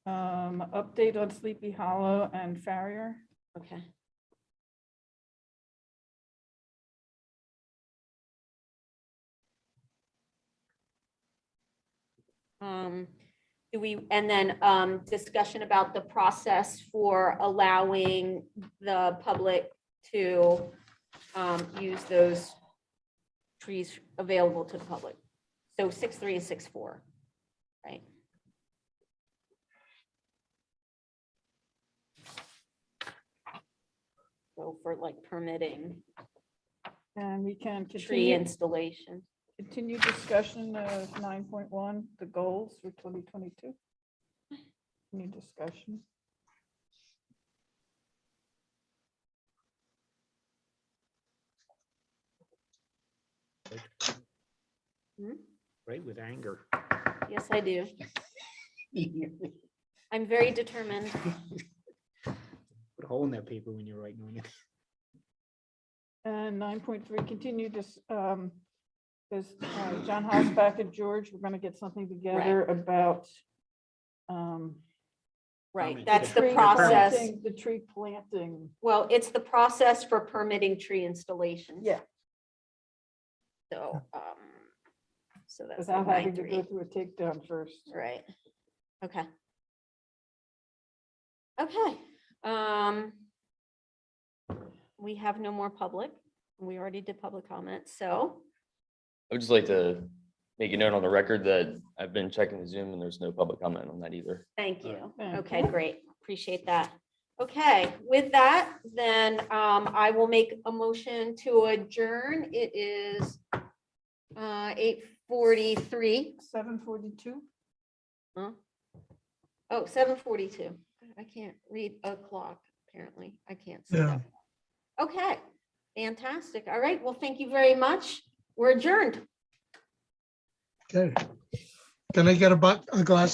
Update on Sleepy Hollow and Farrier. Okay. And then discussion about the process for allowing the public to use those trees available to the public. So 6.3 and 6.4, right? So for like permitting And we can tree installation. continue discussion of 9.1, the goals for 2022. Any discussion? Right, with anger. Yes, I do. I'm very determined. Put a hole in that paper when you're writing on it. And 9.3, continue this, because John Hosbach and George, we're gonna get something together about Right, Permit. that's the tree process. planting, the tree planting. Well, it's the process for permitting tree installation. Yeah, So, so that's without the having to 9.3. go through a takedown first. Right. Okay. Okay. We have no more public. We already did public comment, so, I would just like to make a note on the record that I've been checking the Zoom and there's no public comment on that either. thank you. Thank Okay, you. great. Appreciate that. Okay, with that, then I will make a motion to adjourn. It is 8:43. 7:42. Huh? Oh, 7:42. I can't read a clock, apparently. I can't see Yeah. that. Okay, fantastic. All right, well, thank you very much. We're adjourned. Okay. Can I get a glass